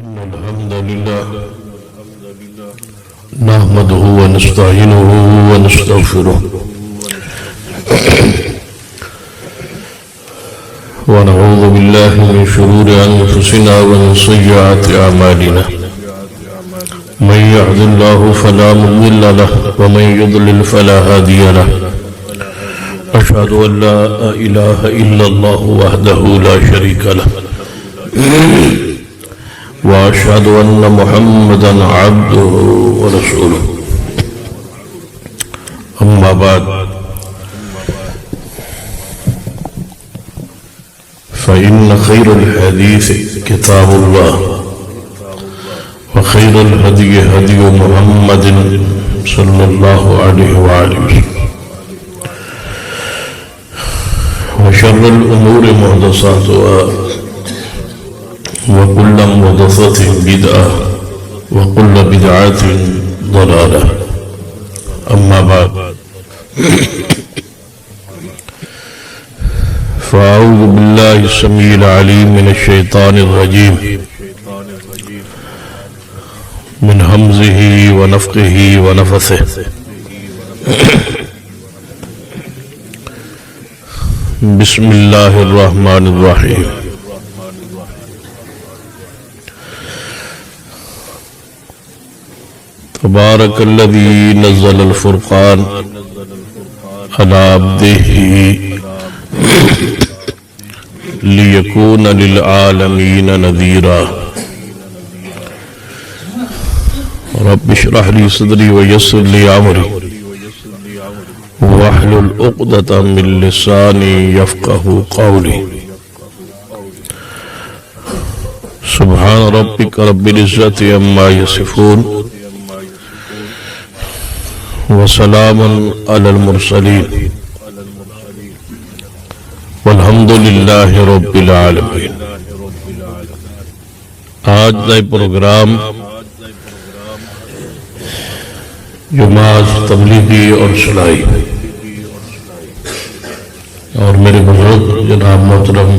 إن الحمد لله نحمده ونستعينه ونستغفره ونعوذ بالله من شرور أنفسنا ومن سيئات أعمالنا من يهد الله فلا مضل له ومن يضلل فلا هادي له أشهد أن لا إله إلا الله وحده لا شريك له وأشهد أن محمدا عبده ورسوله أما بعد فإن خير الحديث كتاب الله وخير الهدي هدي محمد صلى الله عليه وآله وسلم وشر الأمور محدثاتها وكل محدثة بدعة وكل بدعة ضلالة أما بعد فأعوذ بالله السميع العليم من الشيطان الرجيم من همزه ونفخه ونفثه بسم الله الرحمن الرحيم تبارك الذي نزل الفرقان على عبده ليكون للعالمين نذيرا رب اشرح لي صدري ويسر لي أمري واحلل عقدة من لساني يفقهوا قولي سبحان ربك رب العزة عما يصفون وسلام على المرسلين والحمد للہ رب العالمین۔ آج کا پروگرام جماعت تبلیغی اور صلاحی اور میرے بزرگ جناب محترم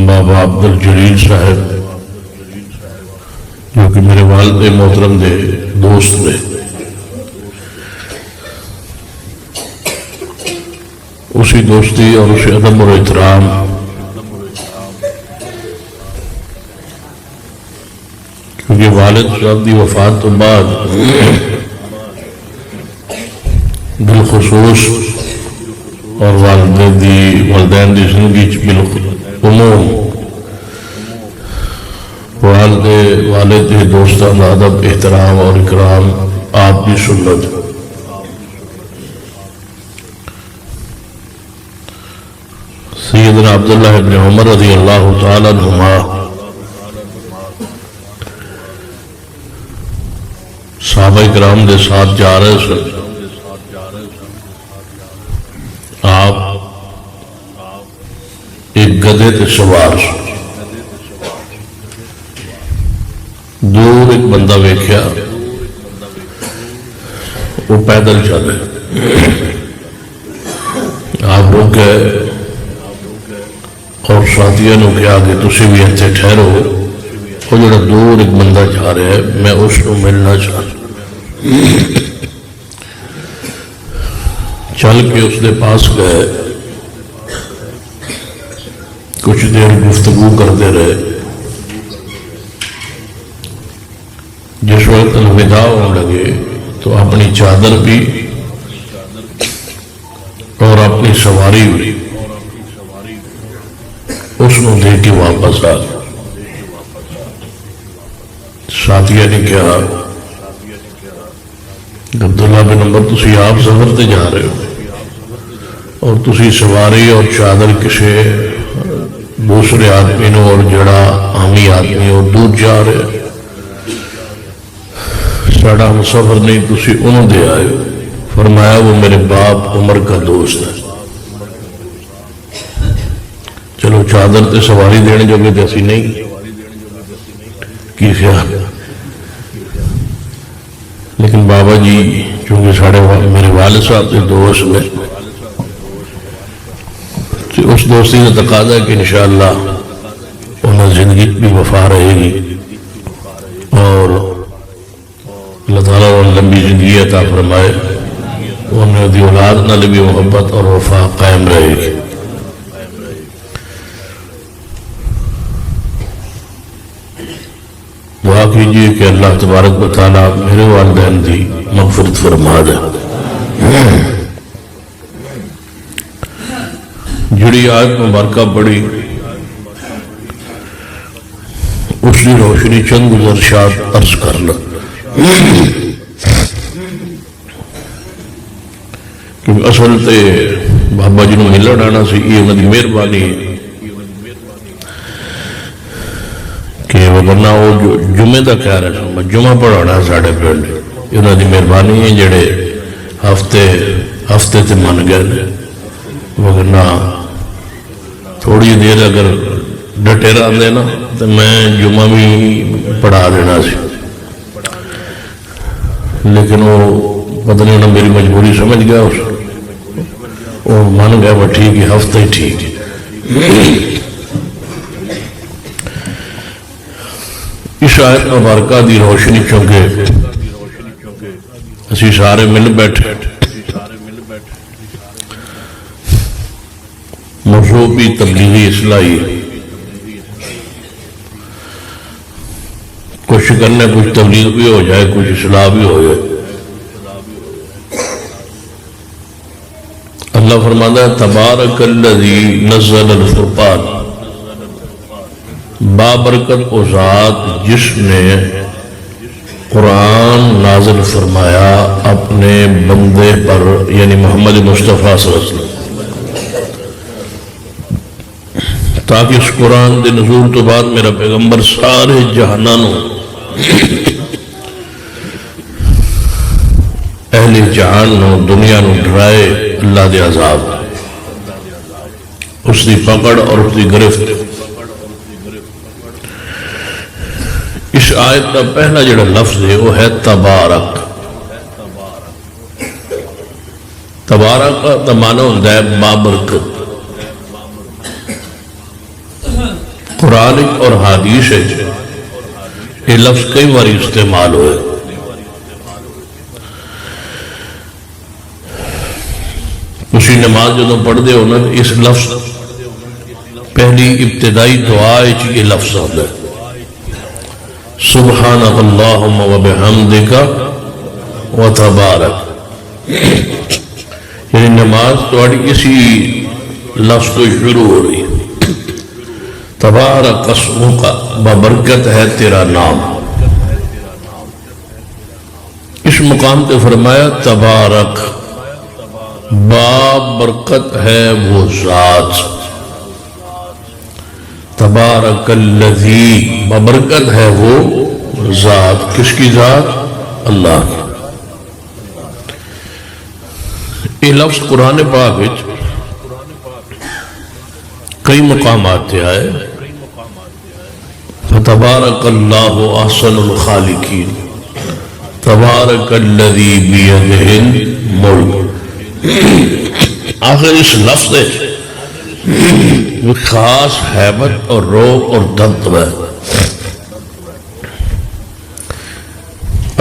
بابا عبدالجلیل صاحب جو کہ میرے والد محترم دے دوست نے، اسی دوستی اور اسی ادب اور احترام کیونکہ والد صاحب دی وفات تو بعد بالخصوص اور والدین دی زندگی بالعموم والد دوستان ادب احترام اور اکرام آپ کی سنت۔ سیدنا عبداللہ ابن عمر رضی اللہ تعالیٰ عنہما صحابہ کرام دے ساتھ جا رہے سن، آپ ایک گدھے تے سوار سن، دور ایک بندہ ویکھیا وہ پیدل چلے، آپ رک گئے اور ساتھیوں نے کہا کہ تسی بھی اتنے ٹھہرو، وہ جڑا دور ایک بندہ جا رہا ہے میں اس کو ملنا چاہتا۔ چل کے اس کے پاس گئے، کچھ دیر گفتگو کرتے رہے، جس وقت الوداع ہونے لگے تو اپنی چادر بھی اور اپنی سواری بھی اس کو دے کے واپس آ گیا۔ ساتھیہ نے کہا عبداللہ بن عمر تسی آپ سفر تے جا رہے ہو اور تسی سواری اور چادر کسی دوسرے آدمی نو اور جڑا عامی آدمی اور دور جا رہے، ساڑا ہم سفر نہیں تسی انہوں دے آئے ہو۔ فرمایا وہ میرے باپ عمر کا دوست ہے، چلو چادر تے سواری دینے جو کہ ایسی نہیں کی خیال، لیکن بابا جی چونکہ میرے والد صاحب کے دوست میں اس دوستی کا تقاضا ہے کہ انشاءاللہ انہیں زندگی بھی وفا رہے گی اور اللہ تعالیٰ انہیں لمبی زندگی عطا فرمائے، انہیں دی اولاد نال بھی محبت اور وفا قائم رہے گی۔ دعا کیجئے کہ اللہ تبارک و تعالیٰ میرے والدین دی مغفرت فرما دے۔ جڑی آیت مبارکہ پڑھی اس کی روشنی چند گزرشات عرض کر لیں کیونکہ اصل تے بابا جی ملن آنا سی، یہ انہوں کی مہربانی ہے کہ ورنہ وہ جمعے کا کہہ رہے سن جمعہ پڑھانا ساڑھے پنڈ، انہوں کی مہربانی ہے جڑے ہفتے تے من گئے، ورنہ تھوڑی دیر اگر ڈٹے رہتے نا تو میں جمعہ بھی پڑھا دینا سی، لیکن وہ پتہ نہیں انہوں میری مجبوری سمجھ گیا، وہ من گیا وہ ٹھیک ہے ہفتہ ہی ٹھیک ہے۔ اس آیت مبارکہ دی روشنی چونکہ اسی سارے مل بیٹھے، موضوع بھی تبلیغی اصلاحی، کوشش کرنے کچھ تبلیغ بھی ہو جائے کچھ اصلاح بھی ہو جائے۔ اللہ فرماتا ہے تبارک الذی نزل الفرقان، بابرکت و ذات جس نے قرآن نازل فرمایا اپنے بندے پر، یعنی محمد مصطفیٰ صلی اللہ علیہ وسلم، تاکہ اس قرآن دے نزول تو بعد میرا پیغمبر سارے جہانوں اہل جہان نو دنیا نو ڈرائے اللہ دے عذاب، اس دی پکڑ اور اس دی گرفت۔ اس آیت کا پہلا جڑا لفظ ہے وہ ہے تبارک۔ تبارک کا معنی ہوتا ہے بابرکت۔ قرآن اور حدیث ہے یہ لفظ کئی بار استعمال ہوئے۔ اسی نماز جدوں پڑھ دے ہونا اس لفظ پہلی ابتدائی دعا یہ لفظ آتا ہے سبحانک اللہم و بحمدک و تبارک، یعنی نماز تھوڑی اسی لفظ تو شروع ہو رہی ہے، تبارک اسمک، بابرکت ہے تیرا نام۔ اس مقام پہ فرمایا تبارک، بابرکت ہے وہ ذات، تبارک الذی، بابرکت ہے وہ ذات۔ کس کی ذات؟ اللہ کی۔ یہ لفظ قرآن پاک وچ کئی مقامات تے آئے، فتبارک اللہ احسن الخالقین، تبارک الذی بیدہ الملک۔ آخر اس لفظ خاص حیبت اور روح اور دبدبہ ہے۔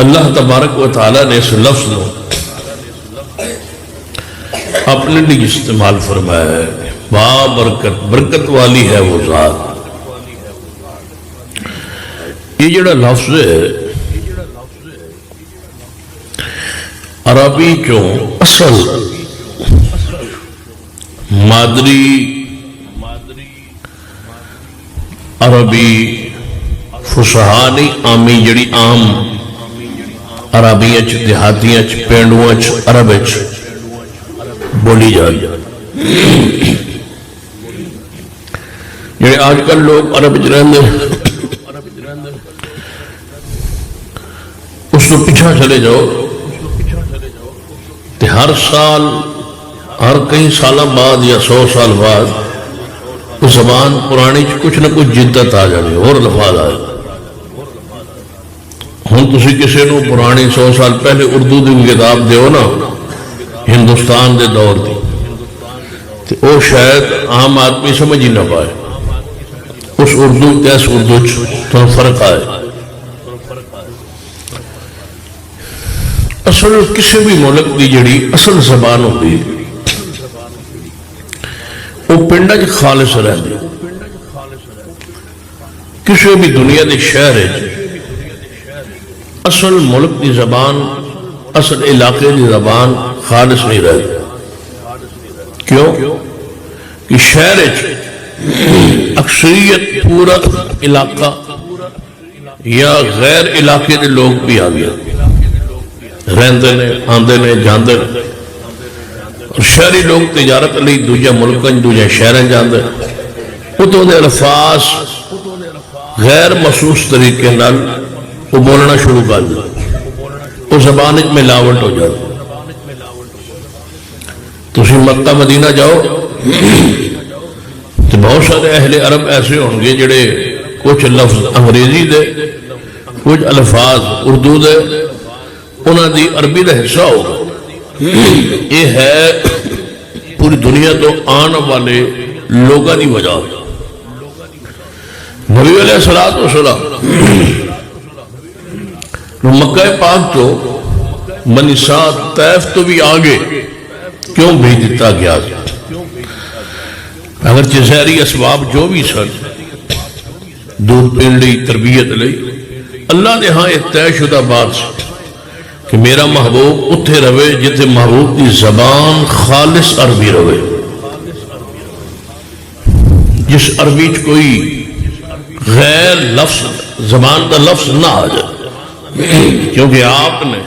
اللہ تبارک و تعالیٰ نے اس لفظ کو اپنے لیے استعمال فرمایا ہے، بابرکت، برکت والی ہے وہ ذات۔ یہ جڑا لفظ ہے عربی چوں اصل مادری عربی فصحانی عامی جڑی عام عربی دیہاتی پینڈو عرب بولی جائے، جڑے آج کل لوگ عرب رہتے اس کو پیچھا چلے جاؤ تے ہر سال ہر کئی سالہ بعد یا 100 سال بعد اس زبان پرانی کچھ نہ کچھ جدت آ جائے اور لفظ آئے۔ ہوں تسی کسی نو پرانی 100 سال پہلے اردو دی کتاب دیو نا ہندوستان دے دور دی، تو وہ شاید عام آدمی سمجھ ہی نہ پائے، اس اردو اس اردو تو فرق آئے۔ اصل کسی بھی ملک کی جڑی اصل زبان ہوتی وہ پنڈا چ خالص رہتی، کسی بھی دنیا کے شہر اصل ملک کی زبان، اصل علاقے کی زبان خالص نہیں رہتی۔ کیوں کہ شہر اکثریت پورا علاقہ یا غیر علاقے کے لوگ بھی آ گئے، رہندے نے، آندے نے، جاندے نے، اور شہری لوگ تجارت لئی دوجے ملکاں دوجے شہراں جاندے، اتوں دے الفاظ غیر محسوس طریقے نال وہ بولنا شروع کر دیں، وہ زبان وچ ملاوٹ ہو جاتی۔ تسی مکہ مدینہ جاؤ تو بہت سارے اہل عرب ایسے ہوں گے جڑے کچھ لفظ انگریزی دے، کچھ الفاظ اردو دے، انہاں دی عربی دا حصہ ہوگا۔ یہ ہے پوری دنیا تو آنے والے لوگوں کی وجہ۔ نبی علیہ السلام مکہ پاک تو بنی سعد طیف تو بھی آگے کیوں بھیج دیتا گیا؟ اگر ظاہری اسباب جو بھی سن، دودھ پین لی، تربیت لی، اللہ نے ہاں ایک طے شدہ بات کہ میرا محبوب اتھے رہے جتھے محبوب کی زبان خالص عربی رہے، جس عربی کوئی غیر لفظ زبان کا لفظ نہ آ جائے، کیونکہ آپ نے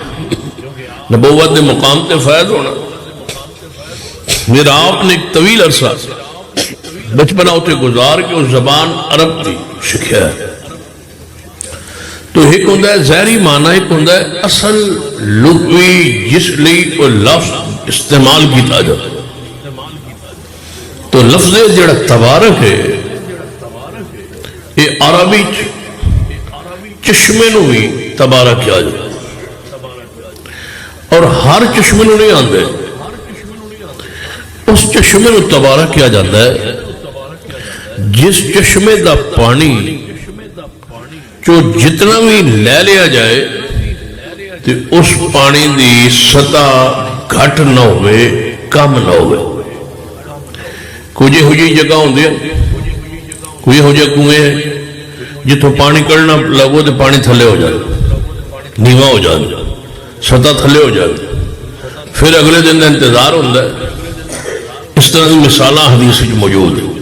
نبوت کے مقام تے فائد ہونا۔ میرا آپ نے ایک طویل عرصہ بچپنا اتنے گزار کے اس زبان عرب کی سکھیا ہے۔ تو ایک ہوں ظاہری معنی، ایک ہوں اصل لغوی جس لئے کوئی لفظ استعمال کیتا جاتا۔ تو لفظ جڑا تبارک ہے یہ عربی چشمے نو بھی تبارک کیا جاتا، اور ہر چشمے نو نہیں آندے، اس چشمے نو تبارک کیا جاتا ہے جس چشمے دا پانی جو جتنا بھی لے لیا جائے تو اس پانی دی سطح گھٹ نہ ہوئے، کم نہ ہوئے۔ کچھ ہوئی جگہ ہوں دیا، کوئی ہو جائے کنویں ہیں جتوں پانی کڑنا لگو تو پانی تھلے ہو جائے، نیواں ہو جائے، سطح تھلے ہو جائے، پھر اگلے دن کا انتظار ہوتا ہے۔ اس طرح کی مثالہ حدیث موجود ہے۔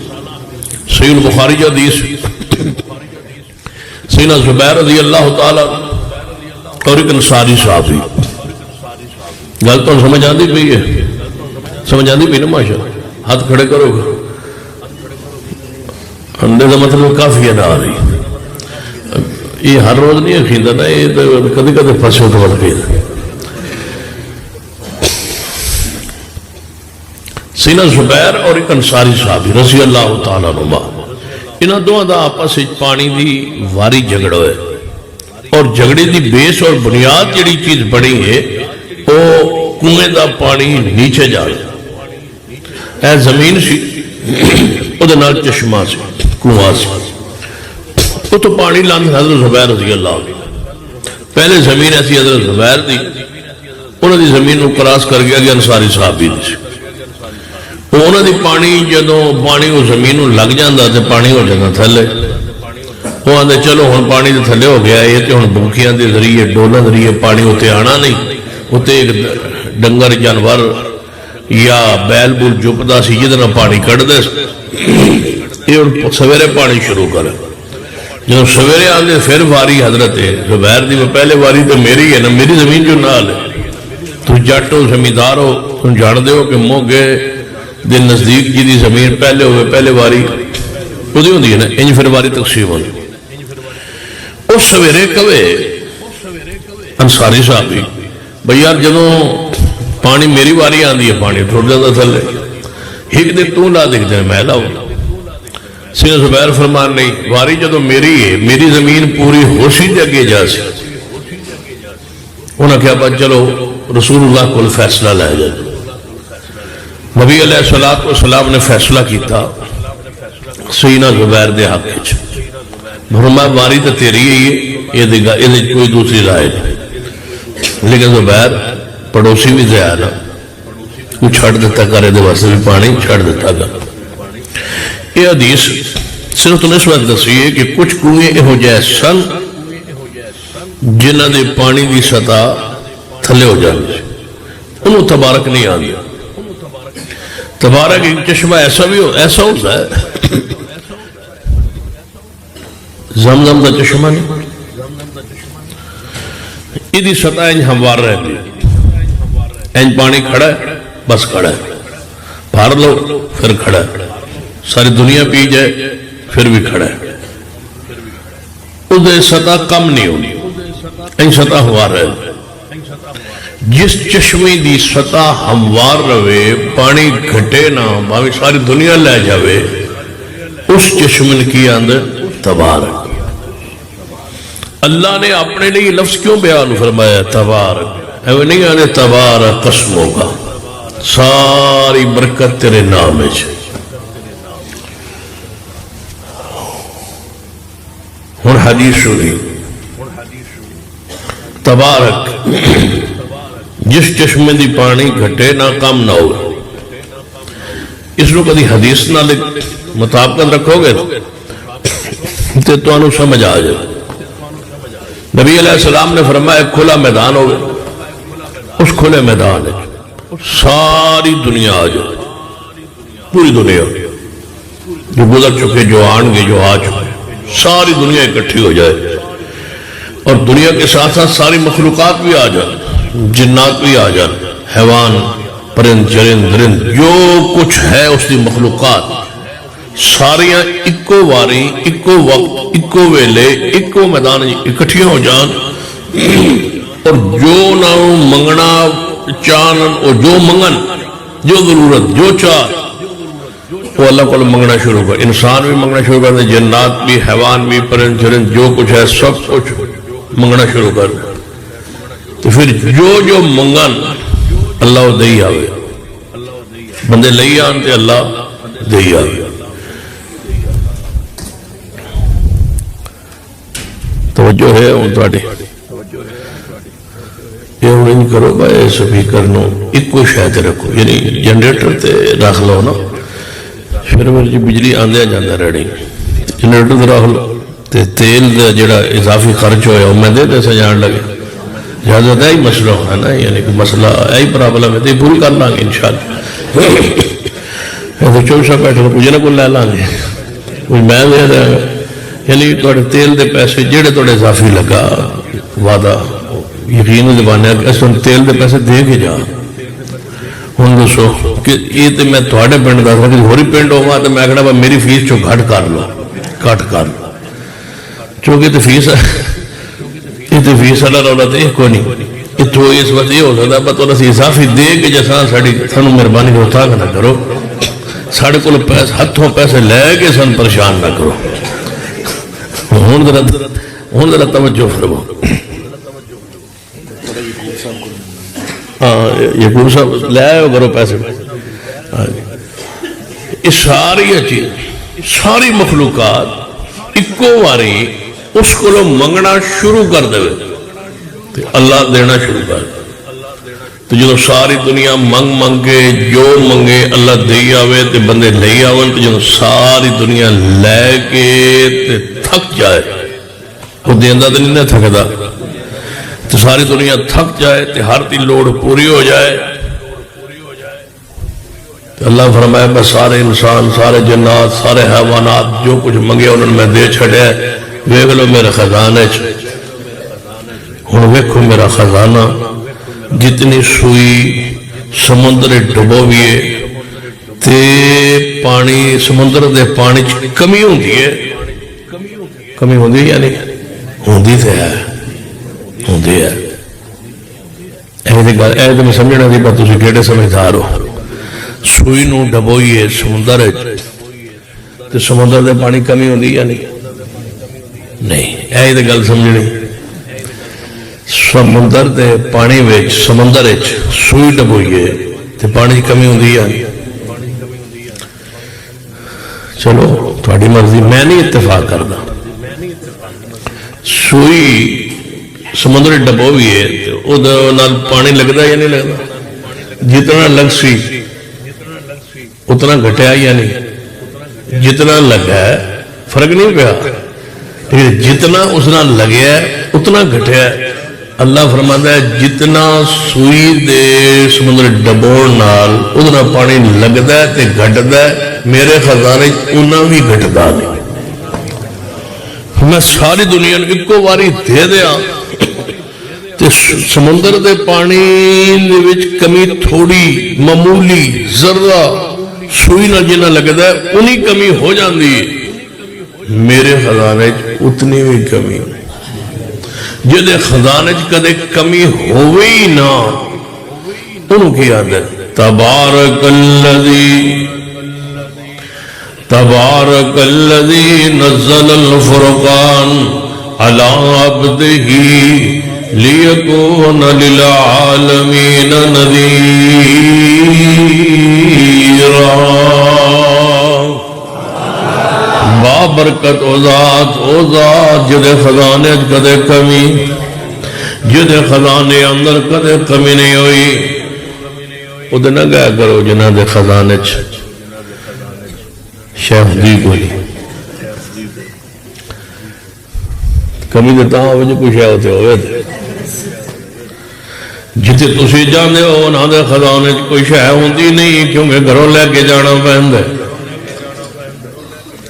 صحیح البخاری جو حدیث سیدنا زبیر رضی اللہ تعالیٰ اور ایک انصاری صحابی، گل تو سمجھ آتی پئی ہے، سمجھ آتی پئی نا ماشاء؟ ہاتھ کھڑے کرو گا، اندے کا مطلب کافی ہے نہ آ رہی، یہ ہر روز نہیں خریدا نا، یہ کدی کدی پھنسے تو خریدا۔ سیدنا زبیر اور ایک انصاری صحابی رضی اللہ تعالیٰ عنہ، انہاں دونوں دا آپس پانی دی واری جھگڑا ہے، اور جھگڑے دی بیس اور بنیاد جڑی چیز بنی ہے وہ کنویں دا پانی نیچے جا رہا، اے زمین سی وہ نال چشمہ سی، کنواں سی، وہ تو پانی لاندھ حضرت زبیر رضی اللہ عنہ۔ پہلے زمین ایسی حضرت زبیر دی، انہوں دی زمین کو کراس کر گیا کہ انصاری صحابی دی سی، انہوں دی پانی جدوں پانی وہ زمین لگ جاندہ تو پانی ہو جانا تھلے، وہ آندے چلو ہن پانی دے تھلے ہو گیا، یہ تو ہن بوکیاں دے ذریعے ڈولہ ذریعے پانی ہوتے آنا نہیں، ہوتے ایک ڈنگر جانور یا بیل بول جپدا سی جدنا پانی کٹ دے، یہ سویرے پانی شروع کرے، جب سویرے آندے پھر واری حضرت زبیر دی، پہلے واری تو میری ہے نا، میری زمین جو نال ہے، تو جٹ ہو زمیندار ہو، تم جان دے ہو کہ موگے دن نزدیک جی دی زمین پہلے ہوئے پہلے واری وہ دی ہوندی ہے نا، انج پھر واری تقسیم ہوندی۔ اس سویرے کہوے انصاری صحابی بھئی یار جدوں پانی میری واری آندی ہے پانی ٹھوٹ جاتا تھلے، ایک دن تو لا دیکھ دیں میں لاؤں۔ سیدنا زبیر فرمان نہیں، واری جدوں میری ہے، میری زمین پوری ہوشی دے اگے جا سی، انہاں کہا بات چلو رسول اللہ کو فیصلہ لے جائے۔ نبی علیہ الصلوۃ والسلام نے فیصلہ کیتا سیدنا زبیر دے حق وچ، فرمایا واری تو تیری ہی ہے، یہ کوئی دوسری رائے نہیں، لیکن زبیر پڑوسی بھی ضیاء نا، کوئی چھڑ دیتا کر یہ واسطے بھی پانی چھڑ دیتا کر۔ یہ حدیث صرف تو اس وقت دسی ہے کہ کچھ کنویں یہو جہ سن جنہ دے پانی دی سطح تھلے ہو جاتی، انہوں تبارک نہیں آتی۔ تبارک ایک چشمہ ایسا ہوتا ہے، زمزم کا چشمہ نہیں، یہ سطح انج ہموار رہتی، انج پانی کھڑا ہے بس کھڑا ہے، بھار لو پھر کھڑا ہے، ساری دنیا پی جائے پھر بھی کھڑا ہے، اس سطح کم نہیں ہونی، انج سطح ہموار رہے۔ جس چشمے دی سطح ہموار رہے، پانی گھٹے نہ، باوی ساری دنیا لے جاوے، اس چشمے کی اندر تبارک۔ اللہ نے اپنے لیے لفظ کیوں بیان فرمایا تبارک؟ ایویں نہیں آنے تبارک قسموں کا، ساری برکت تیرے نام ہے۔ ہن حدیث سنی، تبارک جس چشمے دی پانی گھٹے نہ کم نہ ہو، اس کو کدی حدیث نہ مطابقت رکھو گے تو تمہیں سمجھ آ جائے۔ نبی علیہ السلام نے فرمایا ایک کھلا میدان ہوگا، اس کھلے میدان ہے ساری دنیا آ جائے، پوری دنیا جو گزر چکے، جو آن گے، جو آ چکے، ساری دنیا اکٹھی ہو جائے، اور دنیا کے ساتھ ساتھ ساری مخلوقات بھی آ جائیں، جنات بھی آ جائیں، حیوان، پرند، چرند، درند، جو کچھ ہے اس کی مخلوقات ساریاں اکو واری، اکو وقت، اکو ویلے، اکو میدان اکٹھیاں ہو جان، اور جو نہ منگنا چاہن، اور جو منگن، جو ضرورت، جو چاہ، وہ اللہ کو منگنا شروع کر۔ انسان بھی منگنا شروع کر دے، جنات بھی، حیوان بھی، پرند چرند، جو کچھ ہے سب کچھ منگنا شروع کر دے، تو پھر جو منگن اللہ دئی آوے، بندے لئی آن تے اللہ دئی آوے۔ توجہ ہے ہوں تواڈی، یہ ہوں انج کرو بھائی سپیکر نو ایکو شاید رکھو، یعنی جنریٹر تے رکھ لو نا، پھر میری بجلی آندیا جاندہ رہی، جنریٹر تے رکھ لو تے تیل دا جڑا اضافی خرچ ہویا وہ میں دے سجان لگے، زیادہ ہی مسئلہ ہونا نا، یعنی کہ مسئلہ ایہی پرابلم ہے تو پوری کر لیں گے انشاءاللہ۔ تو 24 بیٹھے کچھ نہ کچھ لے لیں گے، کچھ میں دے دیں گا، یعنی توڑے تیل دے پیسے جڑے توڑے اضافی لگا وعدہ یقین زبانے کہ اس وقت تیل دے پیسے دے کے جا۔ ہوں دسو کہ یہ تو میں تھوڑے پنڈ دس کہ ہوری پنڈ ہوگا تو میں کہنا میری فیس چو گھٹ کر لو، گھٹ کر لو، چونکہ تو فیس ہے، یہ تو فیس والا رولا تو یہ کوئی نہیں، اتو اس وقت یہ ہو سکتا ہے تو اسی اضافی دے کے جیسا ساری سانو مہربانی کو تھا نہ کرو، سارے کو ہاتھوں پیسے لے کے سن پریشان نہ کرو۔ ہوں ذرا توجہ فرماؤ۔ ہاں یقین صاحب لے آئے کرو پیسے، یہ ساری چیز ساری مخلوقات اکو واری اس کو منگنا شروع کر دے تو اللہ دینا شروع کر دے، تو جب ساری دنیا منگ کے جو منگے اللہ دے آوے تو بندے لے آون، تو جب ساری دنیا لے کے تھک جائے، وہ دیندہ تو نہیں تھکدا، تو ساری دنیا تھک جائے تو ہر دی لوڑ پوری ہو جائے، تو اللہ فرمائے میں سارے انسان، سارے جنات، سارے حیوانات جو کچھ منگے انہوں نے میں دے چھڑے، ویکھ لو میرے خزانے ہوں ویکھو میرا خزانہ، جتنی سوئی سمندر ڈبویے تے پانی سمندر دے پانی کمی ہوندی ہے، کمی ہوندی یا نہیں ہوندی تے ہے، ہوندی ہے، اے تو میں سمجھنا دی بات تسی کیڑے سمجھدار ہو، سوئی نو ڈبوئیے سمندر تے سمندر دے پانی کمی ہوندی یا نہیں، نہیں، اے تو گل سمجھنی، سمندر دے پانی وچ سمندر وچ سوئی ڈبوئیے تے پانی کمی ہوندی یا نہیں، چلو تھوڑی مرضی، میں نہیں اتفاق کرنا. سوئی سمندری ڈبو بھی ہے، پانی لگتا یا نہیں لگتا؟ جتنا لگ سی اتنا گھٹیا یا نہیں؟ جتنا لگا ہے فرق نہیں پیا، لیکن جتنا اس نال لگیا ہے اتنا گھٹیا ہے. اللہ فرماتا ہے جتنا سوئی دے سمندر ڈبوڑ نال اتنا پانی لگتا ہے تے گھٹتا ہے، میرے خزانے اتنا بھی گھٹتا نہیں. میں ساری دنیا نے ایک باری دے دیا تے سمندر دے پانی دے وچ کمی تھوڑی معمولی ذرہ سوئی نہ جنہ لگتا ہے انہی کمی ہو جاندی، میرے خزانے اتنی بھی کمی نہیں. جدے خزانے کدے کمی ہوئی نہ انہوں کی عادت تبارک الذی نزل الفرقان علی عبدہ لیکون للعالمین نذیرا. بابرکت او ذات جدے خزانے کدے کمی، جدے خزانے اندر کدے کمی نہیں ہوئی. ادھے نہ گیا کرو جنہ دے خزانے شیخ دی کوئی کمی دیتا ہوں جو کچھ ہوتے ہوئے تھے. جتے تسی جانے ہو نہ دے خزانے کوئی شے ہوندی نہیں، کیونکہ گھروں لے کے جانا پہندا ہے،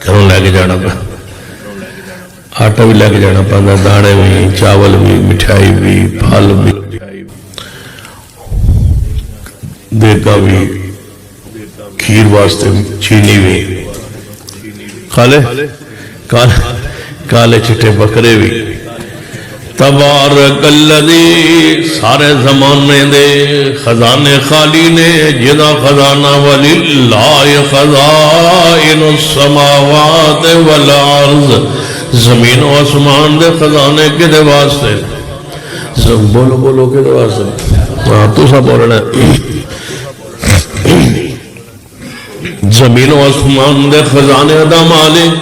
گھروں لے کے جانا پہندا، آٹا بھی لے کے جانا پہندا، دانے بھی، چاول بھی، مٹھائی بھی، پھل بھی، دیکھا بھی، کھیر واسطے چینی بھی، کالے چٹے بکرے بھی. تبارک الذی سارے زمانے دے خزانے خالی نے، جدا خزانہ وللہ خزائن السماوات والارض، زمین و آسمان دے خزانے کدے واسطے؟ بولو بولو کدے واسطے؟ تو سا بولنا زمین و آسمان دے خزانے دا مالک،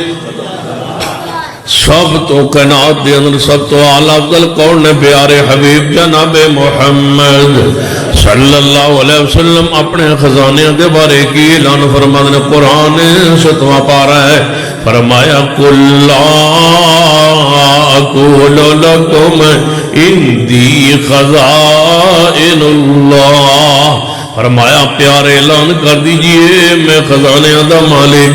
سب تو کائنات دے اندر سب تو اعلیٰ افضل کون نے؟ پیارے حبیب جناب محمد صلی اللہ علیہ وسلم اپنے خزانے دے بارے کی اعلان فرماتے ہیں. قرآن 7واں پارہ ہے، فرمایا قُلْ لَا أَقُولُ لَكُمْ عِنْدِي خَزَائِنُ اللَّهِ، فرمایا پیارے اعلان کر دیجئے میں خزانے دا مالک،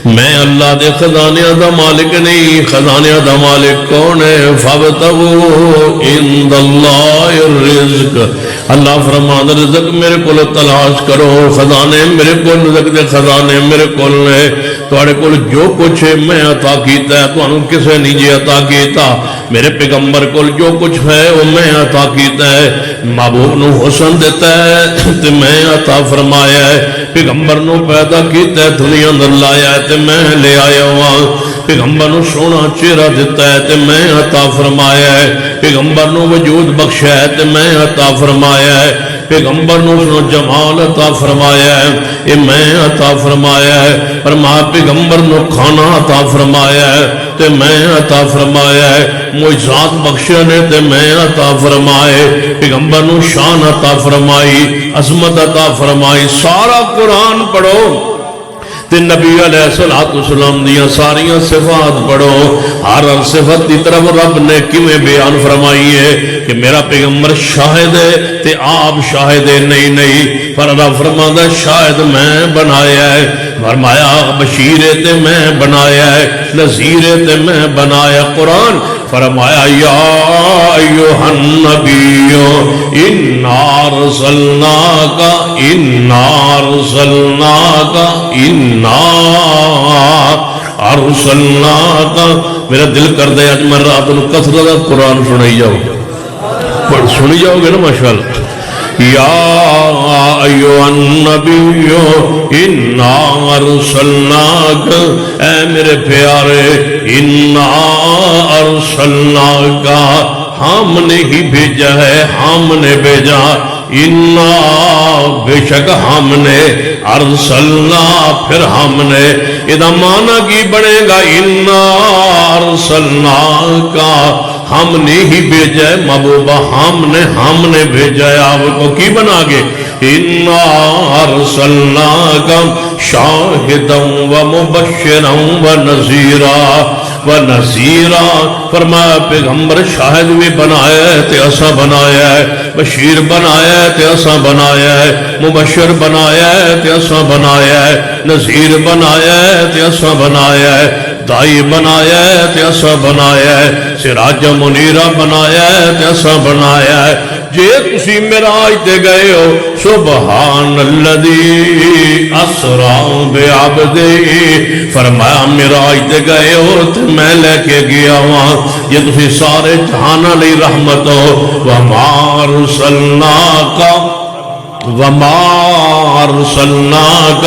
میں اللہ دے خزانے دا مالک نہیں. خزانے دا مالک کون ہے؟ فَابْتَغُوا عِنْدَ اللَّهِ الرِّزْقَ، اللہ فرمان رزق میرے کو تلاش کرو، خزانے میرے کو، رزق دے خزانے میرے کو نے. تواڈے کول جو کچھ ہے میں عطا کیتا ہے، تانوں کسے نہیں جی عطا کیتا. میرے پیغمبر کول جو کچھ ہے وہ میں عطا کیتا ہے. محبوب نو حسن دیتا ہے تے میں عطا فرمایا ہے. پیغمبر نو پیدا کیتا ہے، دنیا اندر لایا ہے تے میں لے آیا ہوں. پیغمبر نو سونا چہرہ دیتا ہے تے میں عطا فرمایا ہے. پیغمبر نو وجود بخشا ہے تے میں عطا فرمایا ہے. پیغمبر نو جمال عطا فرمایا ہے، یہ میں عطا فرمایا ہے. فرمایا پیغمبر نو کھانا عطا فرمایا ہے تے میں عطا فرمایا ہے. معجزات بخشے نے تے میں عطا فرمائے. پیغمبر نو شان عطا فرمائی، عظمت عطا فرمائی. سارا قرآن پڑھو تے نبی علیہ السلام دیاں ساریاں صفات پڑھو. ہر صفت کی طرف رب نے کیویں بیان فرمائی ہے کہ میرا پیغمبر شاہد ہے تے آپ شاہد ہے نہیں. پر رب فرماتا ہے شاہد میں بنایا ہے، فرمایا بشیر تے میں بنایا ہے، نذیر تے میں بنایا. قرآن فرمایا یا ایھا النبی انا ارسلناک. میرا دل کر دے اج میں رات نو کثرت قرآن سنائی جاؤ، سنی جاؤ گے نا ماشاءاللہ. یا ایھا النبی انا ارسلناک، اے میرے پیارے، انا ارسلناک، ہم نے ہی بھیجا ہے، ہم نے بھیجا. انا بے شک ہم نے، ارسلنا پھر ہم نے، ادا معنی کی بنے گا انا ارسلناک ہم نے ہی بھیجا ہے محبوبہ ہم نے بھیجا ہے آپ کو کی بنا گے انا ارسلناک شاہدا ومبشرا ونذیرا فرمایا پیغمبر شاہد بھی بنایا ہے تے اسا بنایا ہے بشیر بنایا ہے تے اسا بنایا ہے مبشر بنایا ہے تے اسا بنایا ہے نذیر بنایا ہے تے اسا بنایا ہے دائی بنایا ہے تے اسا بنایا ہے سراج منیرہ بنایا ہے تے اسا بنایا ہے جے تسی معراج تے گئے ہو سبحان الذی اسرا بعبدہ فرمایا معراج تے گئے ہو تے میں لے کے گیا ہوں یہ تسی سارے جہانہ لئی رحمت ہو وما ارسلناک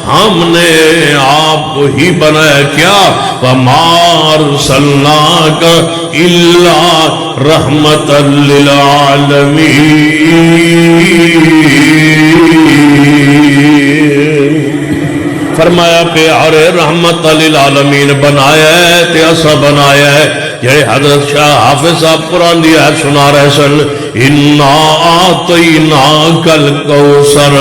ہم نے آپ کو ہی بنایا کیا وما ارسلناک الا رحمت للعالمین فرمایا پیارے رحمت للعالمین بنایا ہے تے ایسا بنایا ہے یہ حضرت شاہ حافظ صاحب قرآن دی آیت سنا رہے سن اِنَّا آتَيْنَاكَ الْكَوْثَرَ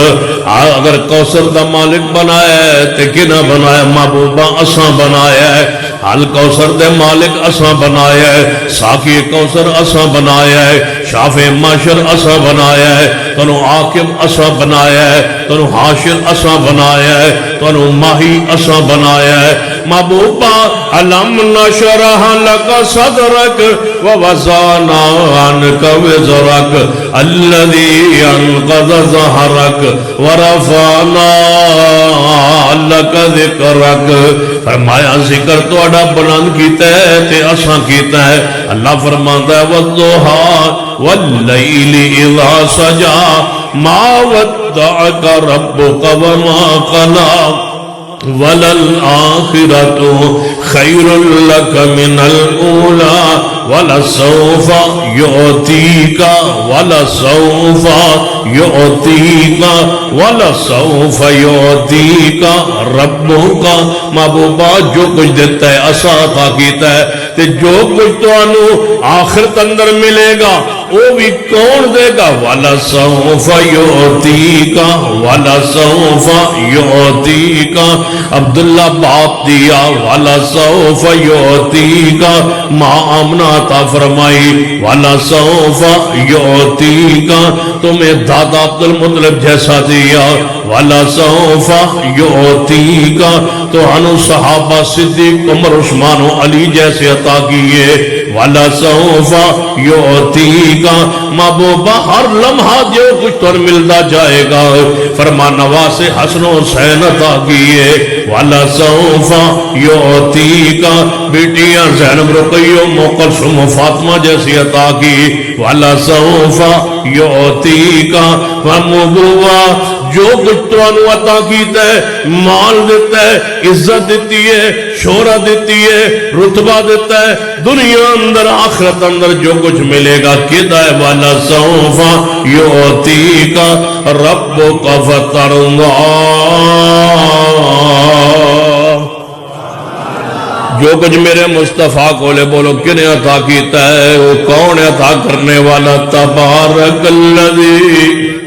اگر کوثر دا مالک بنایا ہے تے کنا بنایا محبوبہ اساں بنایا ہے حال کوثر دے مالک اساں بنایا ہے ساقی کوثر اساں بنایا ہے شافع معاشر اساں بنایا ہے تنو عاقب اساں بنایا ہے تنو حاشر اساں بنایا ہے تنو ماہی اساں بنایا ہے محبوبہ علم نشرح لک صدرک ووضعنا عنک وزرک الذی انقض ظہرک ورفعنا لک ذکرک فرمایا ذکر تو اڈا بلند کیتا ہے تے اساں کیتا ہے اللہ فرماندا ہے والضحا واللیل اذا سجا ما ودعک ربک وما قلا وَلَلْآخِرَةُ خَيْرٌ لَكَ مِنَ الْأُولَى وَلَسَوْفَ يُعْطِيكَ رَبُّكَ محبوبہ جو کچھ دیتا ہے اسا عطا کیتا ہے تے جو کچھ تو انو آخرت اندر ملے گا وہ بھی کون دے گا وَلَسَوْفَ يُعْطِيكَ عبداللہ باپ دیا وَلَسَوْفَ يُعْطِيكَ ماں آمنہ عطا فرمائی وَلَسَوْفَ يُعْطِيكَ تمہیں دادا عبدالمطلب جیسا دیا وَلَسَوْفَ يُعْطِيكَ تو انو صحابہ صدیق عمر عثمان و علی جیسے عطا کیے وَلَسَوْفَ يُعْطِيكَ محبوبہ ہر لمحہ جو کچھ تو ملتا جائے گا فرما نواز حسن و حسین عطا کیے وَلَسَوْفَ يُعْطِيكَ بیٹیاں زینب رقیہ موقلثم و فاطمہ جیسی عطا کی وَلَسَوْفَ يُعْطِيكَ محبوبہ جو کچھ تو انو عطا کیتا ہے مال دیتا ہے عزت دیتی ہے شہرت دیتی ہے رتبہ دیتا ہے دنیا اندر آخرت اندر جو کچھ ملے گا کدا ہے وَلَسَوْفَ يُعْطِيكَ رَبُّكَ فَتَرْضَىٰ جو کچھ میرے مصطفیٰ کو لے بولو کنے عطا کیتا ہے وہ کون عطا کرنے والا تبارک الذی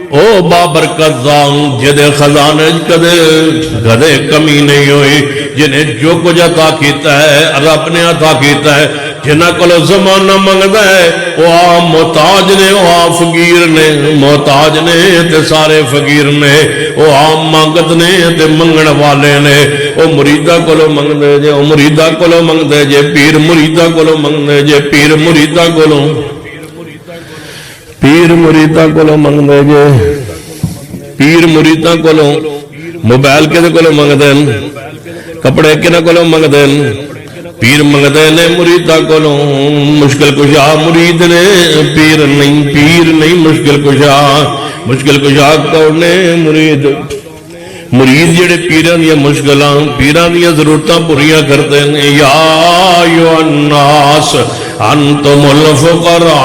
او بابرکت ذات جدے خزانے کدے کمی نہیں ہوئی جنہیں جو کچھ عطا کیتا ہے رب نے عطا کیتا ہے جنہ کو زمانہ منگتا ہے وہ عام محتاج نے وہ عام فقیر نے محتاج نے تے سارے فقیر نے وہ عام مانگت نے تے منگن والے نے وہ مریدہ کو منگ دے جے وہ مریدہ کو منگ دے جے پیر مریدہ کو منگ دے جے پیر مریدہ کو پیر مریدہ کو منگ دے جے پیر مریدہ کو موبائل کے کو منگ دین کپڑے کے کو منگ دین پیر منگ دین مریدہ کو مشکل کشا مرید نے پیر نہیں مشکل کشا کونے مرید جڑے پیران دیا مشکلاں پیران دیا ضرورتاں پوریاں کرتے ہیں یا ایوہ الناس انتم الفقراء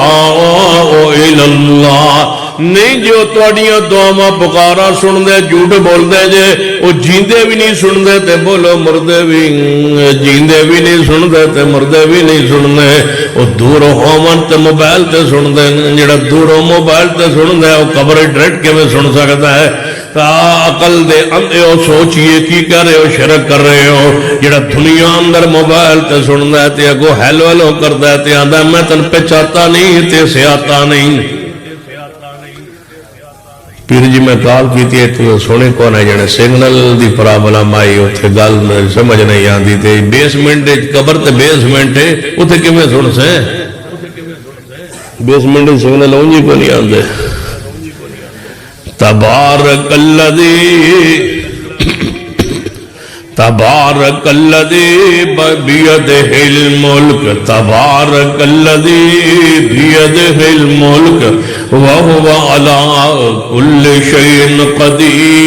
الاللہ نہیں جو تواڈیاں دعاواں پکارا سن دے جھوٹ بول دے جے وہ جیندے بھی نہیں سن دے تے بولو مردے بھی جیندے بھی نہیں سن دے تے مردے بھی نہیں سن دے وہ دور ہون تے موبائل تے سن دے جڑا دوروں موبائل تے سن دے وہ قبر ڈائریکٹ کیویں سن سکدا ہے تا عقل دے اندے ہو سوچئے کی کر رہے ہو شرک کر رہے ہو جڑا دنیا اندر موبائل تے سندا ہے تے اگوں ہیلو ہیلو کردا ہے تے آندا میں تن پہچاتا نہیں تے سیاتا نہیں پیر جی میں کال کیتی ہے تو سونے کون ہے جڑے سگنل دی پرابلم آئی اوتھے گل سمجھ نہیں آندی تے بیسمنٹ قبر تے بیسمنٹ ہے اوتھے کیویں سن سے بیسمنٹ سگنل اونجی کو نہیں آندے تبارک الذی بیدہ الملک تبارک الذی بیدہ الملک وہو علی کل شیء قدیر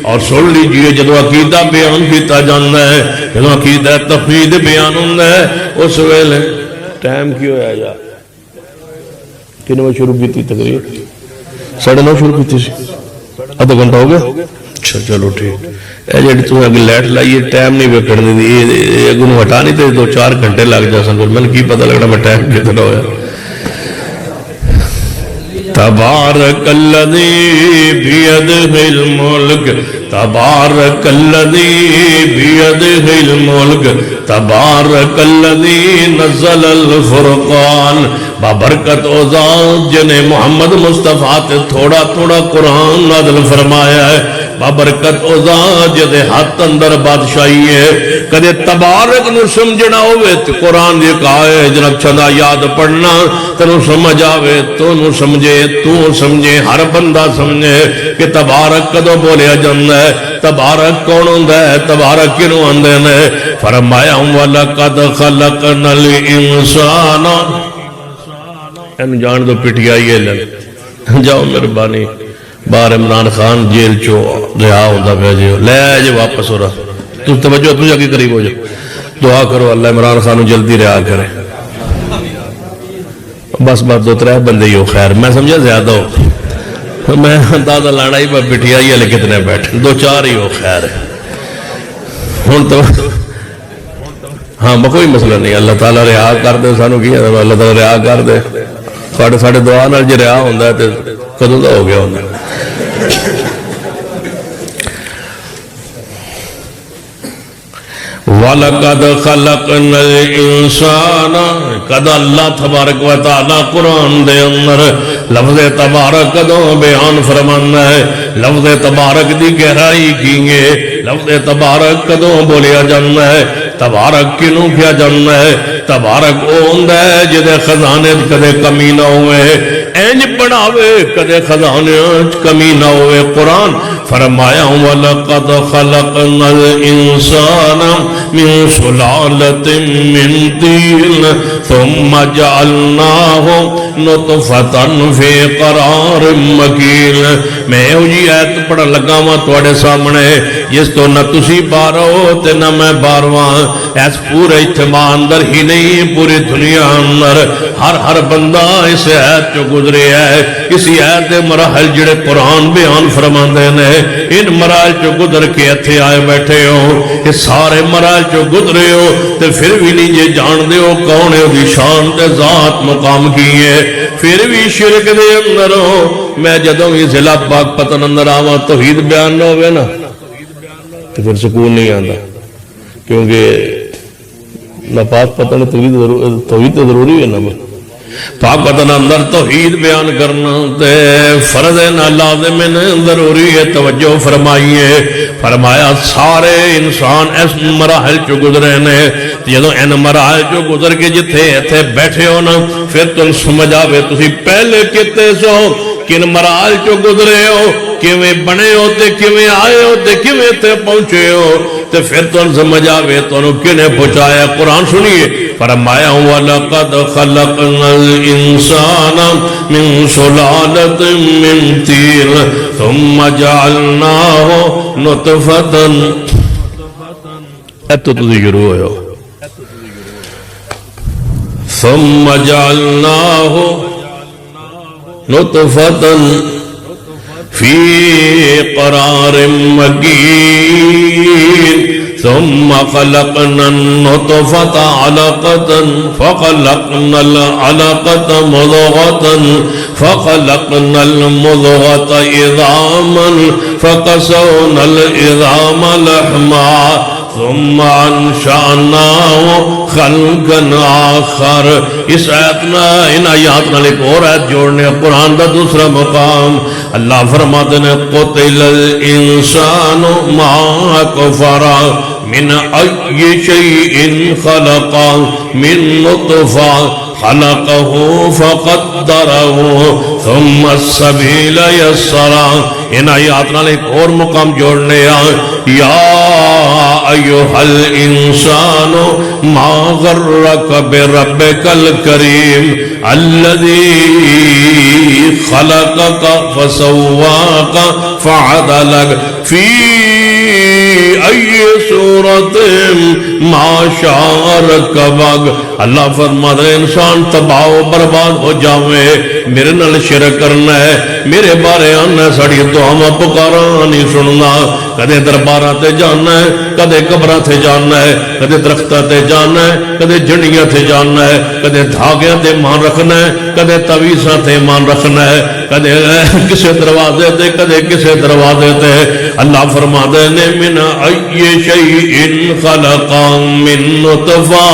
اور سن لیجئے جدو عقیدہ بیان کیتا جانا ہے جدو عقیدہ توحید بیان ہوتا ہے اس ویلے ٹائم کیوں ہے یار کتنے بجے شروع کی تھی تقریر 9:30 شروع کی تھی آدھا گھنٹہ ہو گیا اچھا چلو ٹھیک اے جڑی تو اگے لائٹ لائیے ٹائم نہیں ویکھن دی اگوں ہٹا نہیں تے 2-4 گھنٹے لگ جا سن میں کی پتہ لگنا میں ٹائم کتنا ہویا تبارک الذی بیدہ الملک تبارک الذی بیدہ الملک تبارک الذی نزل الفرقان بابرکت اوزان جنہیں محمد مصطفیٰ تے تھوڑا تھوڑا قرآن نازل فرمایا ہے بابرکت اوزان جدے ہاتھ اندر بادشاہی ہے کدے تبارک نو سمجھنا ہوئے تو قرآن یہ کہا ہے جناب چندہ یاد پڑھنا تنو سمجھ آوے تو نو سمجھے تو سمجھے ہر بندہ سمجھے کہ تبارک کدو بولیا جاندہ ہے تبارک کون ہوندہ ہے تبارک کنو آندے نے فرمایا وَلَقَدْ خَلَقْنَا الْإِنسَانَ ان جان دو پٹی آئیے لن جاؤ مہربانی بار عمران خان جیل چو رہا ہوتا بھیجو لے آئے واپس ہو رہا تو توجہ تو جا کے قریب ہو جاؤ دعا کرو اللہ عمران خانو جلدی رہا کرے بس بات 2-3 بندے ہی ہو خیر میں سمجھا زیادہ ہو میں اندازہ لانا ہی پٹی آئیے لے کتنے بیٹھے 2-4 ہی ہو خیر ہون تو ہاں کوئی مسئلہ نہیں اللہ تعالیٰ رہا کر دے سانو کی اللہ تعالیٰ رہا کر دے ساڑھے دعا نال جے رہا ہوندہ ہے تو کدوں دا ہو گیا ہوندہ ہے وَلَقَدْ خَلَقْنَا الْإِنسَانَ قَدْ اللہ تبارک و تعالیٰ قرآن دے اندر لفظ تبارک قدوں بیان فرمانا ہے لفظ تبارک دی گہرائی کینگے لفظ تبارک قدوں بولیا جانا ہے تبارک کنوں کیا جانا ہے تبارک اوندہ ہے جدے خزانے کدے کمی نہ ہوئے اینج پڑھاوے کدے خزانے کمی نہ ہوئے قرآن فرمایا وَلَقَدْ خَلَقْنَا الْإِنسَانَ مِنْ سُلَالَةٍ مِنْ طِينٍ ثُمَّ جَعَلْنَاهُ نُطْفَةً فِي قَرَارٍ مَكِينٍ میں جی آیت پڑھ لگا ہوں توڑے سامنے جس تو نہ تسی بارو تے نہ میں باروان ایس پورے اجتماع اندر ہی نہیں پوری دنیا اندر ہر بندہ اس آیت جو گزرے ہے کسی آیت مراحل جڑے قرآن بیان فرمان دینے ان مراحل جو گزر کے اتھے آئے بیٹھے ہو یہ سارے مراحل جو گزرے ہو تے پھر بھی نہیں یہ جان دے ہو کون ہے دی شان تے ذات مقام کیے پھر بھی شرک دے اندر ہو میں جدوں یہ ضلع پاک پتن اندر آواں توحید بیان نہ ہوئے نا تو پھر سکون نہیں آتا کیونکہ نہ پاک پتن توحید ضروری ہے نا پاک پتن اندر توحید بیان کرنا تے فرض نہ لازم ضروری ہے توجہ فرمائیے فرمایا سارے انسان اس مراحل جو گزرے نے جدو ان مراحل جو گزر کے جتھے ایتھے بیٹھے ہو نا پھر تم سمجھ آوے تسی پہلے کتے سو کن مراحل جو گزرے ہو کیویں بنے ہو تے کیویں آئے ہو تے کیویں تے پہنچے ہو تے پھر تم سمجھ آوے تو کنے پہنچایا قرآن سنیے فرمایا وَلَقَدْ خَلَقْنَا الْإِنسَانَ مِنْ سُلَالَةٍ مِنْ طِينٍ ثُمَّ جَعَلْنَاهُ نُطْفَةً ایتو تُسی شروع ہوئے ہو ثُمَّ جَعَلْنَاهُ نطفة في قرار مكين ثم خلقنا النطفة علقة فخلقنا العلقة مضغة فخلقنا المضغة عظاما فكسونا العظام لحما ثم انشأناه خلقا آخر. اس آیتنا ان آیات نال ایک اور آیت جوڑنے قرآن دا دوسرا مقام اللہ فرماتے ہیں قتل الانسان ما اکفر من ای شیء خلق من نطفہ خلقه فقدره ثم السبیل یسرا. ان آیات نال ایک اور مقام جوڑنے یا ایھا الانسان ما غرک بربک الکریم الذی خلقک فسواک فعدلک فی ای صورت ما شاء رکبک. اللہ فرماتا ہے انسان تباہ و برباد ہو جاوے میرے نال شرک کرنا ہے میرے بارے آنا ہے ساڑی دعاواں پکاراں نہیں سننا کدے درباراں تے جانا ہے کدے قبراں تے جانا ہے کدے درختاں تے جانا ہے کدے جھنڈیاں تے جانا ہے کدے دھاگیاں تے مان رکھنا ہے کدے تویزاں تے مان رکھنا ہے کدے کسے دروازے تے کدے کسے دروازے تے. اللہ فرماتے ہیں من ای شیء خلق من نطفہ.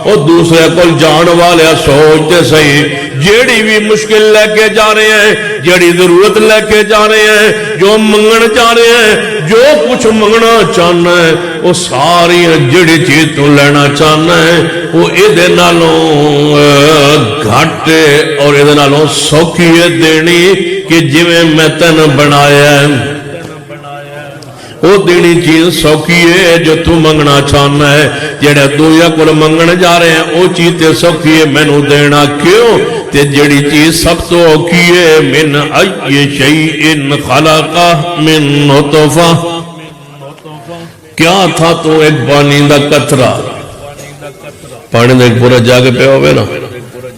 اور دوسرے کل جان والے سوچتے صحیح جیڑی بھی مشکل لے کے جا رہے ہیں جیڑی ضرورت لے کے جا رہے ہیں جو منگن جا رہے ہیں جو کچھ منگنا چاہنا ہے وہ ساری جیڑی چیز تو لینا چاہنا ہے وہ ایدے نالوں گھاٹے اور ایدے نالوں سوکھیے دینی کہ جویں میں تن بنایا ہے وہ دینی چیز سوکھی ہے جو تو منگنا چاہنا ہے. جڑے دویا کل منگن جا رہے ہیں وہ چیز تے سوکھی ہے میں نو دینا کیوں تے جڑی چیز سب تو اوکھی ہے من ای شیء خلق من نطفہ. کیا تھا تو ایک پانی دا قطرہ پانی دا ایک پورا جاگ پہ ہوئے نا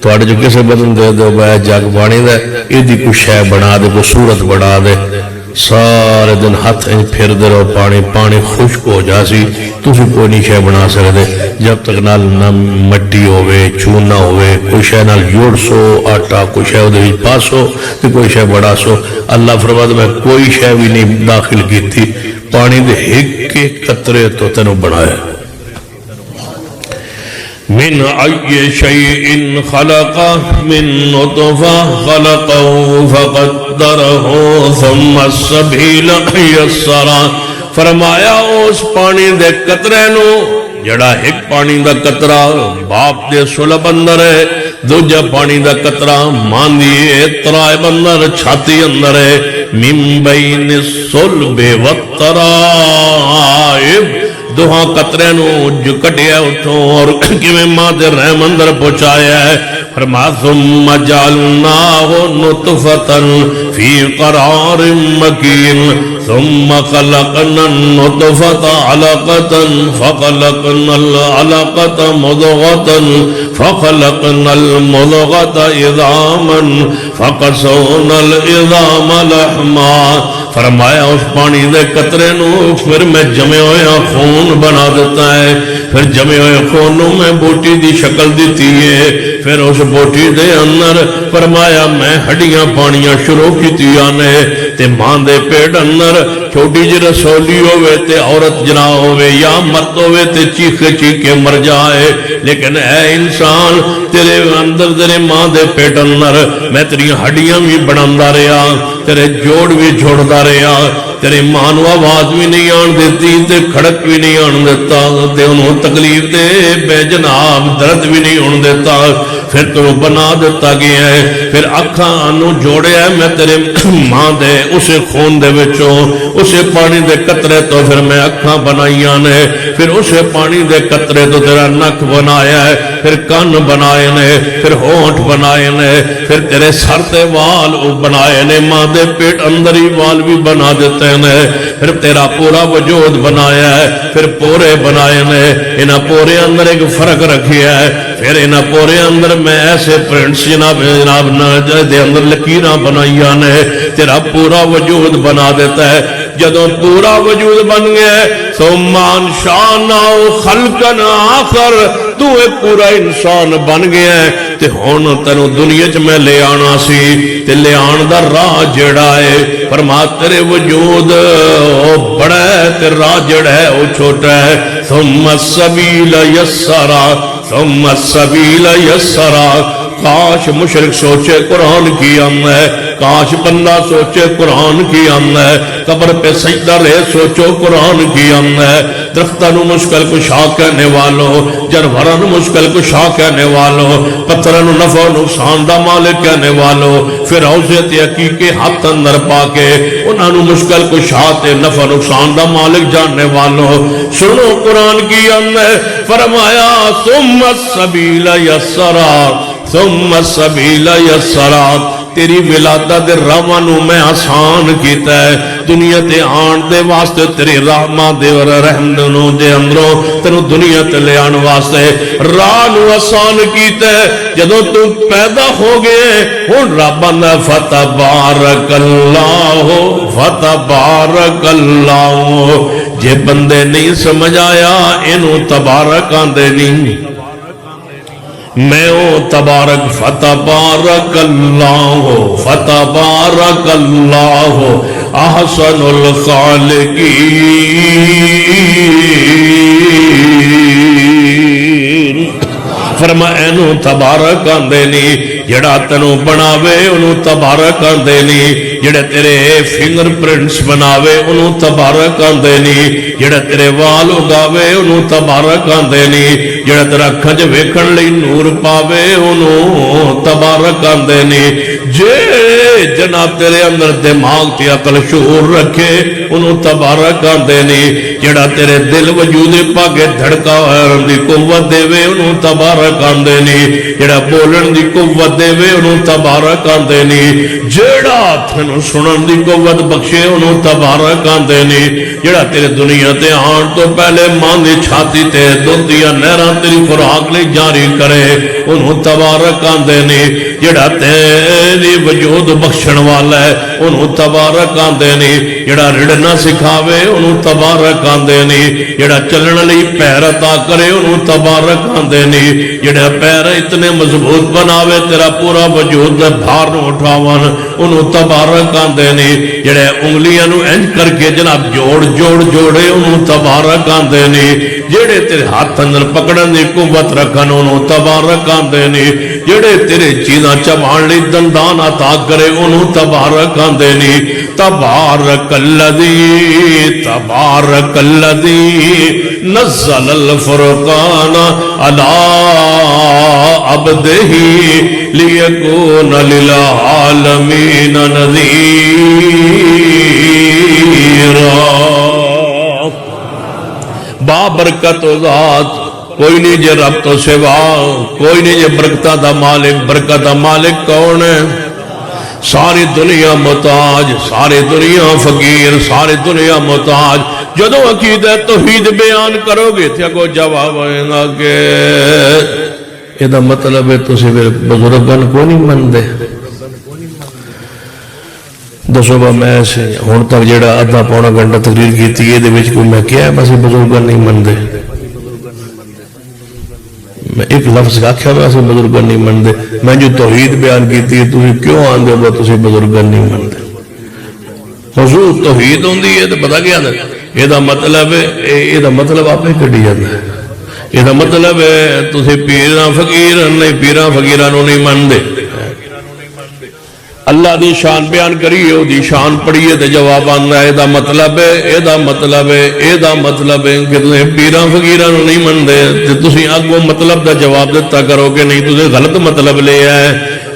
تو آڑے جو کسے بدن دے دے بھائی جاگ پانی دے ایدی کچھ شے بنا دے کوئی صورت بنا دے سارے دن ہاتھ پھر دے رہو پانی پانی خشک ہو جاسی تسی کوئی نہیں شے بنا سکتے جب تک نال نہ مٹی ہوئے چونا ہوئے کوئی شے نال جوڑ سو آٹا کوئی شے دے پاس ہو تو کوئی شے بڑا سو. اللہ فرماتا میں کوئی شے بھی نہیں داخل کی تھی پانی دے ایک کے قطرے تو تینوں بڑھایا. من ای شیء خلق من نطفہ خلقه فقدره ثم السبیل یسرا. فرمایا اس پانی دے قطرے نو جڑا ایک پانی دا قطرہ باپ دے سلب اندر ہے دوجہ پانی دا قطرہ مان دیئے ترائب اندر چھاتی اندر ہے من بین الصلب والترائب. دوہاں قطرے نو جو کٹیا اٹھوں اور کیویں ماں دے رحم اندر پہنچایا ہے. فرما ثم جعلناہ نطفة فی قرار مکین ثم خلقنا النطفة علقة فخلقنا العلقة مضغة فخلقنا المضغة عظاما فكسونا العظام لحما. فرمایا اس پانی دے قطرے نو پھر میں جمع ہویا خون بنا دیتا ہے پھر جمع ہوئے خونوں میں بوٹی دی شکل دیتی ہے پھر اس بوٹی دے اندر فرمایا میں ہڈیاں پانیاں شروع کی تیانے تے ماں دے پیٹ اندر چھوٹی جی رسولی ہوئے تے عورت جنا ہوئے یا مرد ہوئے تے چیخے چیخے مر جائے. لیکن اے انسان تیرے اندر تیرے ماں دے پیٹ اندر میں تیری ہڈیاں بھی بناندہ رہا تیرے جوڑ بھی جھوڑدہ رہا تیرے مانو آواز بھی نہیں آن دیتی تے کھڑک بھی نہیں آن دیتا تے انہوں تکلیف دے بے جناب درد بھی نہیں آن دیتا. پھر تو بنا دیتا گیا ہے پھر اکھانوں جوڑے ہے میں تیرے ماں دے اسے خون دے بچوں اسے پانی دے قطرے تو پھر میں اکھاں بنائیاں نے پھر اسے پانی دے قطرے تو تیرا نک بنایا ہے پھر کان بنائے نے پھر ہونٹ بنائے نے پھر تیرے سر تے وال بنائے نے ماں دے پیٹ اندر ہی وال بھی بنا دیتے دیتے ہیں، پھر تیرا پورا وجود بنایا ہے، پھر پورے بنائے نے، انہاں پورے اندر ایک فرق رکھیا ہے، پھر انہاں پورے اندر میں ایسے پرنٹس جناب دے اندر لکیراں بنائیاں نے، تیرا پورا وجود بنا دیتا ہے۔ جدوں پورا وجود بن گیا ثم انشأناه خلقا آخر، تو ایک پورا انسان بن گیا ہے، تے ہن تینوں دنیا چ میں لے آنا سی، تے لے آن دا راہ جڑا ہے فرما تیرے وجود او بڑا ہے تے راہ جڑا ہے او چھوٹا ہے۔ ثم السبیل یسرا، ثم السبیل یسرا، کاش مشرک سوچے قرآن کی ہم ہے، کاش بندہ سوچے قرآن کی ہم ہے، قبر پہ سجدہ رہے سوچو قرآن کی ہم ہے، درختوں مشکل کشا کہنے والوں، جانوروں مشکل کشا کہنے والوں، پتھروں نفع و نقصان دا مالک کہنے والوں، پھر اوزیت حقیقی ہاتھ اندر پا کے انہوں مشکل کشا تے نفع و نقصان دا مالک جاننے والوں، سنو قرآن کی ہم ہے، فرمایا ثم السبیل یسرا، ثم السبیل یسرا، تیری ولادت راہوں میں آسان کیتا ہے، دنیا تے آن دے واسطے تیری رحمہ دے اور رحمتوں دے اندروں تینوں دنیا تے لے آن واسطے راہ نو آسان کیتا ہے۔ جدوں تو پیدا ہو گئے ہن رب نے فتبارک اللہ، فتبارک اللہ، جے بندے نہیں سمجھ آیا اینوں تبارک آندے نہیں، میں او تبارک فتبارک اللہ، فتبارک اللہ احسن الخالقین۔ فرما اینو تبارک آندے نہیں، جڑا تنو بناوے انو تبارک آندے نہیں، جڑے تیرے فنگر پرنٹس بناوے انو تبارک آندے نہیں، جڑے تیرے وال اگاوے انو تبارک آندے نہیں، جڑے تیرا کھج ویکھن لئی نور پاوے انو تبارک آندے نہیں، جے جناب تیرے اندر دماغ تے عقل شعور رکھے انو تبارک آندے نہیں، جڑا تیرے دل وجود پا کے دھڑکا دی قوت دے وے انو تبارک آندے نہیں، جڑا بولن دی قوت دے وے انو تبارک آندے نہیں، جڑا تھنو سنن دی قوت بخشے انو تبارک آندے نہیں، جڑا تیرے دنیا تے آن تو پہلے ماں دی چھاتی تے دودھیاں نہراں تیری خوراک لئی جاری کرے انو تبارک آندے نہیں، جڑا تیری وجود بخشن والا ہے انو تبارک آندے نہیں، جڑا رڑنا سکھاوے انو تبارک آندے نہیں، جڑا چلن لئی پیر عطا کرے انو تبارک آندے نہیں، جڑا پیر اتنے مضبوط بناوے تیرا پورا وجود دے بھار نو اٹھاون انو تبارک آندے نہیں، جڑے انگلیاں نو انج کر کے جناب جوڑ جوڑے انو تبارک آندے نہیں، جڑے تیرے ہاتھ اندر پکڑن دی قوت رکھن انو تبارک آندے نہیں، جڑے تیرے چیزاں چبان لئی دندان عطا کرے انو تبارک آندے نہیں۔ تبارک الذی، تبارک الذی نزل الفرقان علی عبدہ لیکون للعالمین نذیرا۔ بابرکت و ذات کوئی نہیں جے رب تو سوا، کوئی نہیں جے برکتہ دا مالک، برکت دا مالک کون ہے؟ ساری دنیا محتاج، ساری دنیا فقیر، ساری دنیا محتاج۔ جدو عقیدہ توحید بیان کرو گے تھے کو جواب آئے گا کہ یہ دا مطلب ہے تو پھر بزرگان کو نہیں من دے۔ دسو با میں ایسے ہون تک جڑا ادھا پونا گھنٹہ تقریر کی تھی یہ دے وچ کوئی میں کیا ہے بس بزرگان نہیں من دے۔ میں ایک لفظ کا کیا ہے بزرگان نہیں من دے، میں جو توحید بیان کی تھی تو کیوں آن دے با تو بزرگان نہیں من دے۔ حضور توحید ہوں دی ہے تو پتا کیا ہے یہ دا مطلب ہے، یہ دا مطلب آپ نے کڑی جاتا ہے، یہ دا مطلب ہے تو پیران فقیر نہیں، پیران فقیرانوں نہیں من دے۔ اللہ دی شان بیان کریے او دی شان پڑھیے تے جواب آنا ہے، دا مطلب ہے، اے دا مطلب ہے، اے دا مطلب ہے کہ تُسے پیران فقیران نہیں من دے تے تُسے آگو مطلب دا جواب دیتا کرو کہ نہیں تُسے غلط مطلب لے آئے۔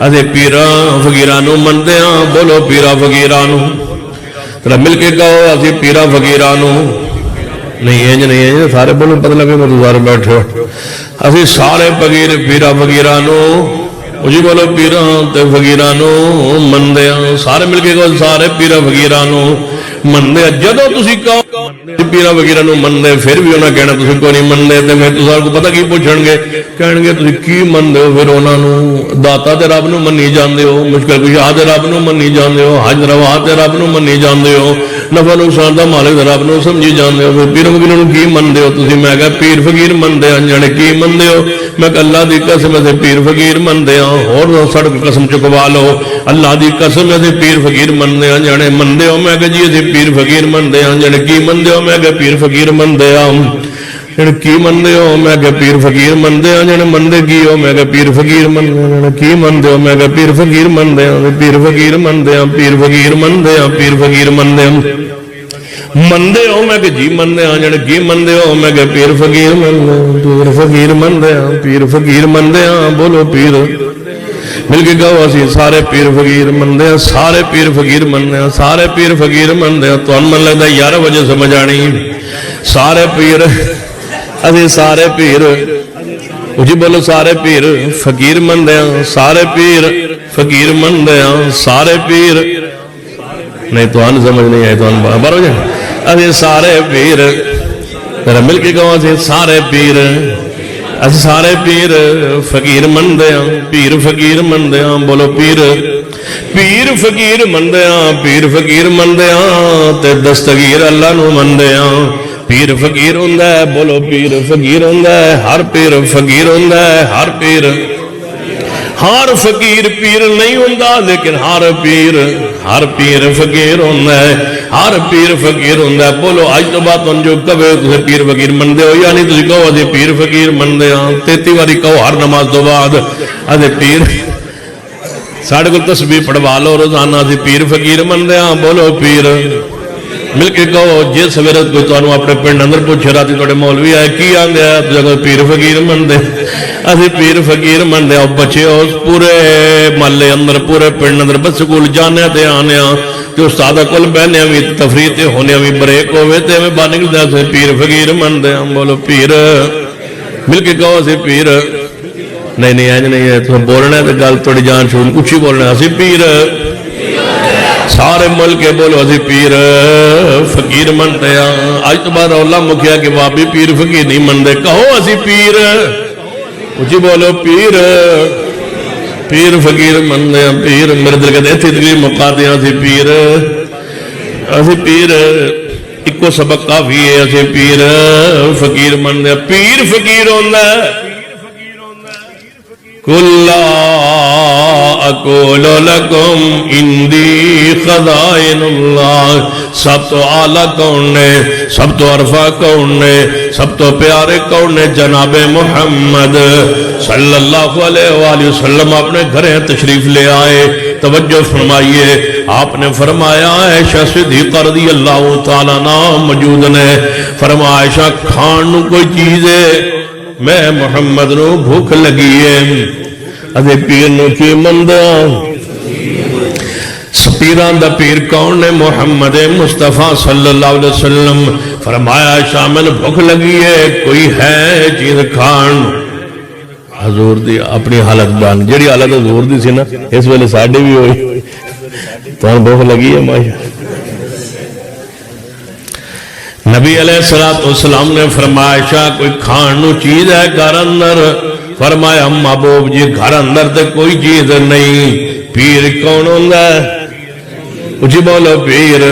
اسے پیران فقیرانوں من دے ہاں، بولو پیران فقیرانوں، ترہ مل کے کہو اسے پیران فقیرانوں نہیں ہے، نہیں ہے، سارے بولو مطلب ہے مددار بیٹھے ہو، اسے سارے پیران فقیرانوں مجھے بولو پیران تے فقیرانوں من دے ہاں، سارے مل کے کہو سارے پیران فقیرانوں منتے جدو تسی کہو پیرا وغیرہ نو منتے پھر بھی انہاں کہنا تسی کوئی نہیں منتے تے میں تساں کو پتہ کی پوچھن گے کہن گے تسی کی منتے ہو پھر انہاں نو داتا تے رب نو منی جاندے ہو مشکل کشا تے رب نو منی جاندے ہو حج روا تے رب نو منی جاندے ہو نفع نقصان دا مالک تے رب نو سمجھی جاندے ہو پھر پیر وغیرہ نو کی منتے ہو تسی میں کہا پیر فقیر منتے ہیں جانے کی منتے ہو میں کہ اللہ دی قسم سے پیر فقیر منتے ہیں اور سڑک قسم چکوا لو اللہ دی قسم سے پیر فقیر منتے ہیں جانے منتے ہو میں کہ جی اسی پیر فقیر منتے ہیں جانے کی منتے ہو میں کہ پیر فقیر منتے ہیں کی منتے ہو میں کہ پیر فقیر منتے ہیں جانے منتے کی ہو میں کہ پیر فقیر منتے ہیں کی منتے ہو میں کہ پیر فقیر منتے ہیں پیر فقیر منتے ہیں پیر فقیر منتے ہیں پیر فقیر منتے ہیں مندے ہو میں کہ جی مندے ہاں جڑے کی مندے ہو میں کہ پیر فقیر مندے پیر فقیر مندے ہاں پیر فقیر مندے ہاں بولو پیر مل کے کہو اسی سارے پیر فقیر مندے ہیں سارے پیر فقیر مندے ہیں سارے پیر فقیر مندے ہیں تو ان من لگتا ہے 11 بجے سمجھ آنی سارے پیر اسی سارے پیر جی بولو سارے پیر فقیر مندے ہیں سارے پیر فقیر مندے ہیں سارے پیر نہیں تو ان سمجھ نہیں آئے تو ان بارو جائے اسی سارے پیر تیرا مل کے کہو اسی سارے پیر اسی سارے پیر فقیر مندے ہیں پیر فقیر مندے ہیں بولو پیر پیر فقیر مندے ہیں پیر فقیر مندے ہیں تے دستگیر اللہ نو مندے ہیں پیر فقیر ہوندہ ہے بولو پیر فقیر ہوندہ ہے ہر پیر فقیر ہوندہ ہے ہر پیر ہر فقیر پیر نہیں ہوندہ لیکن ہر پیر فقیر ہوندہ ہے ہر پیر فقیر ہوندہ ہے بولو آج تو بات ان جو کبھے تُسے پیر فقیر مندے ہو یعنی تُسے کہو آدھے پیر فقیر مندے ہاں 33 باری کہو ہر نماز تو بعد آدھے پیر ساڑھے کو تسبیح پڑھوا لو روزانہ آدھے پیر فقیر مندے ہاں بولو پیر مل کے کہو جس سویرت کوئی تو انہوں اپنے پنڈ اندر پوچھے راتی توڑے مولوی آئے کی آندے ہیں تو جگہ پیر فقیر مندے اسی پیر فقیر مندے اور بچے ہو پورے محلے اندر پورے پنڈ اندر بس سکول جانے تے آنے ہاں جو استادہ کل بہنے ہمیں تفریح ہونے ہمیں بریک ہوئے تے ہمیں بانے کے دیا سے پیر فقیر مندے ہم بولو پیر مل کے کہو اسی پیر نہیں آج نہیں ہے تو بولنا ہے تو گل توڑی جان چھوڑ کچھ ہی بولنا ہے اسی پیر سارے ملک بولو اسی پیر فقیر منتے ہیں آج تو بعد اللہ مکھیا کہ وابی پیر فقیر نہیں مندے کہو اسی پیر اچھی بولو پیر پیر فقیر مندے ہیں پیر میرے دل کے دیتے تقریر مقاتے ہیں اسی پیر ایک سبق کافی ہے اسی پیر فقیر مندے ہیں پیر فقیر ہوندہ ہے کُلَّا اَقُولُ لَكُمْ اِنْدِي خَزَائِنُ اللَّهِ سب تو اعلیٰ کون نے سب تو عرفہ کون نے سب تو پیارے کون نے جناب محمد صلی اللہ علیہ وآلہ وسلم اپنے گھریں تشریف لے آئے توجہ فرمائیے آپ نے فرمایا عائشہ صدیقہ رضی اللہ تعالیٰ عنہ موجود نے فرمایا عائشہ کھانو کوئی چیز ہے میں محمد نو بھوک لگی ہے ادھے پیر نو چی مندہ سپیران دا پیر کون ہے محمد مصطفیٰ صلی اللہ علیہ وسلم فرمایا شامل بھوک لگی ہے کوئی ہے چیز کھان حضور دی اپنی حالت بان جڑی حالت حضور دی سی نا اس ویلے ساڑھے بھی ہوئی تو بھوک لگی ہے ماشاء نبی علیہ السلام نے فرمایا شاہ کوئی کھانو چیز ہے گھر اندر فرمایا محبوب جی گھر اندر تے کوئی چیز نہیں پیر کون ہوندہ ہے اچھی بولو پیر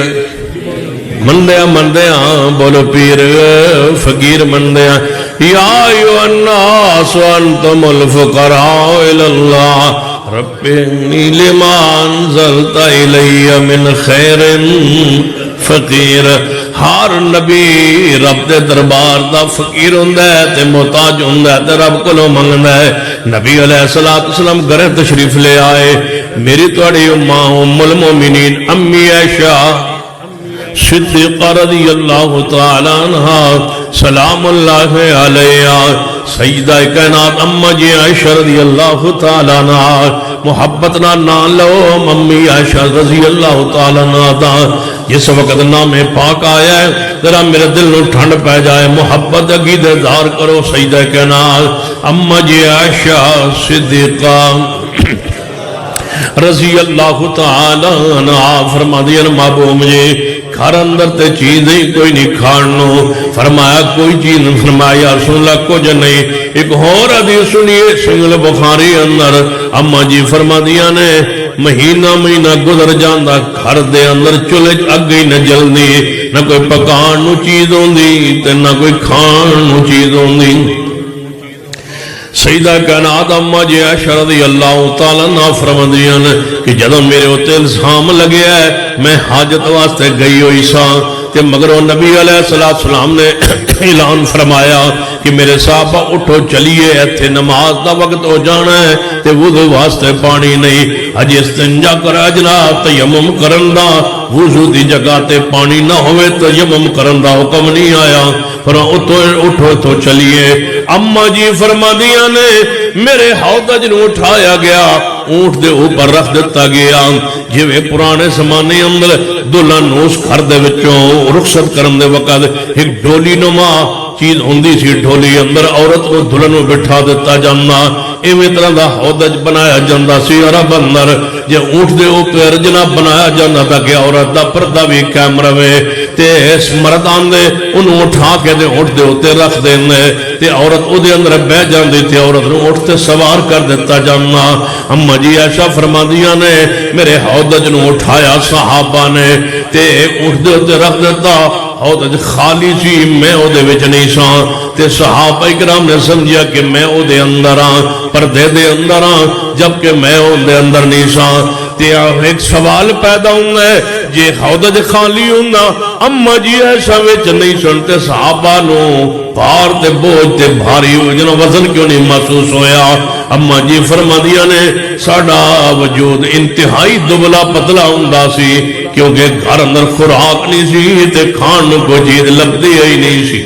مندیاں بولو پیر فقیر مندیاں یا ایوہ الناس وانتم الفقراء الاللہ ربنی لما انزلت الی من خیر فقیر ہر نبی رب دے دربار دا فقیر ہوندہ ہے تے محتاج ہوندہ ہے تے رب کو لو منگندہ ہے نبی علیہ السلام گھر تشریف لے آئے میری توڑی اماں ام المومنین امی عائشہ صدیقہ رضی اللہ تعالیٰ عنہ سلام اللہ علیہ سیدہ کائنات اما جی عائشہ رضی اللہ تعالیٰ عنہ محبتنا نان لو امی عائشہ رضی اللہ تعالیٰ عنہ جس وقت نام پاک آیا ہے ذرا میرے دل نو ٹھنڈ پہ جائے محبت عقیدہ دار کرو سیدہ کائنات اما جی عائشہ صدیقہ رضی اللہ تعالیٰ عنہ فرما دیا محبوب مجھے گھر اندر تے چیز ہی کوئی نہیں کھانو. فرمایا کوئی چیز نہیں. فرمایا یا رسول اللہ کچھ نہیں. ایک اور حدیث سنیے صحیح بخاری اندر اما جی فرما دیا نے مہینہ مہینہ گزر جاندہ گھر دے اندر چولے اگے نہ جلدی نہ کوئی پکان نو چیز ہوندی تے نہ کوئی کھان نو چیز ہوندی. سیدہ کائنات اما جی عائشہ رضی اللہ تعالیٰ عنہ فرماندیاں نے کہ جدوں میرے اوتے الزام لگیا ہے میں حاجت واسطے گئی ہوئی سا کہ مگر وہ نبی علیہ السلام نے اعلان فرمایا کہ میرے صحابہ اٹھو چلیے ایتھے نماز دا وقت ہو جانا ہے تے وضو واسطے پانی نہیں. اج استنجا کرا جناب تیمم کرن دا وضو دی جگہ تے پانی نہ ہوئے تیمم کرن دا حکم نہیں آیا. پر اٹھو تو چلیے. اما جی فرما دیا نے میرے حوض نو اٹھایا گیا اونٹ دے اوپر رکھ دیتا گیا جویں پرانے زمانے اندر دلہن اس گھر دے وچوں رخصت کرن دے وقت ایک ڈولی نما چیز ہوندی سی ڈھولی اندر عورت کو دلہن نو بٹھا دیتا جانا ایویں طرح دا حوض بنایا جاندا سی عرب اندر جے اونٹ دے اوپر جناب بنایا جاندا تاکہ عورت دا پردہ بھی قائم رہے تے اس مردان دے انہوں اٹھا کے دے اونٹ دے اوتے رکھ دینے تے عورت او دے اندر بہ جاندی تے عورت نو اونٹ تے سوار کر دیتا جانا. اما جی عائشہ فرماندیاں نے میرے حوض نو اٹھایا صحابہ نے تے اونٹ دے اوتے رکھ دیتا حوض خالی سی میں او دے وچ نہیں سا تے صحابہ اکرام نے سمجھیا کہ میں او دے اندر ہاں پردے دے اندر ہاں جبکہ میں او دے اندر نہیں سا. تے ایک سوال پیدا ہونا ہے جے حوض خالی ہونا اما جی ایسا وچ نہیں سنتے صحابہ نو بھار تے بوجھ تے بھاری ہوئے جنہوں وزن کیوں نہیں محسوس ہویا. اما جی فرما دیا نے ساڑا وجود انتہائی دبلا پتلا ہوندا سی کیونکہ گھر اندر خوراک نہیں سی تے کھان کو چیز لبدی ہی نہیں سی.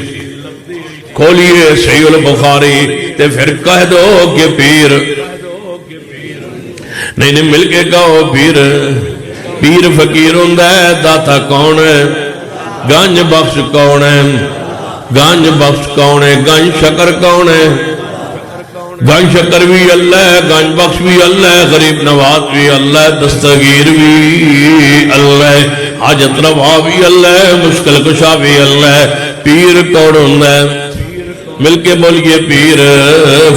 کھولیے صحیح البخاری تے پھر کہہ دو کہ پیر نہیں مل کے کہو پیر پیر فقیر ہوندا ہے داتا کون ہے گنج بخش کون ہے گنج بخش کون ہے گنج شکر کون ہے گنج شکر بھی اللہ ہے گنج بخش بھی اللہ ہے غریب نواز بھی اللہ ہے دستگیر بھی اللہ ہے حاجت روا بھی اللہ ہے مشکل کشا بھی اللہ ہے. پیر کون ہوندا ہے مل کے بولیے پیر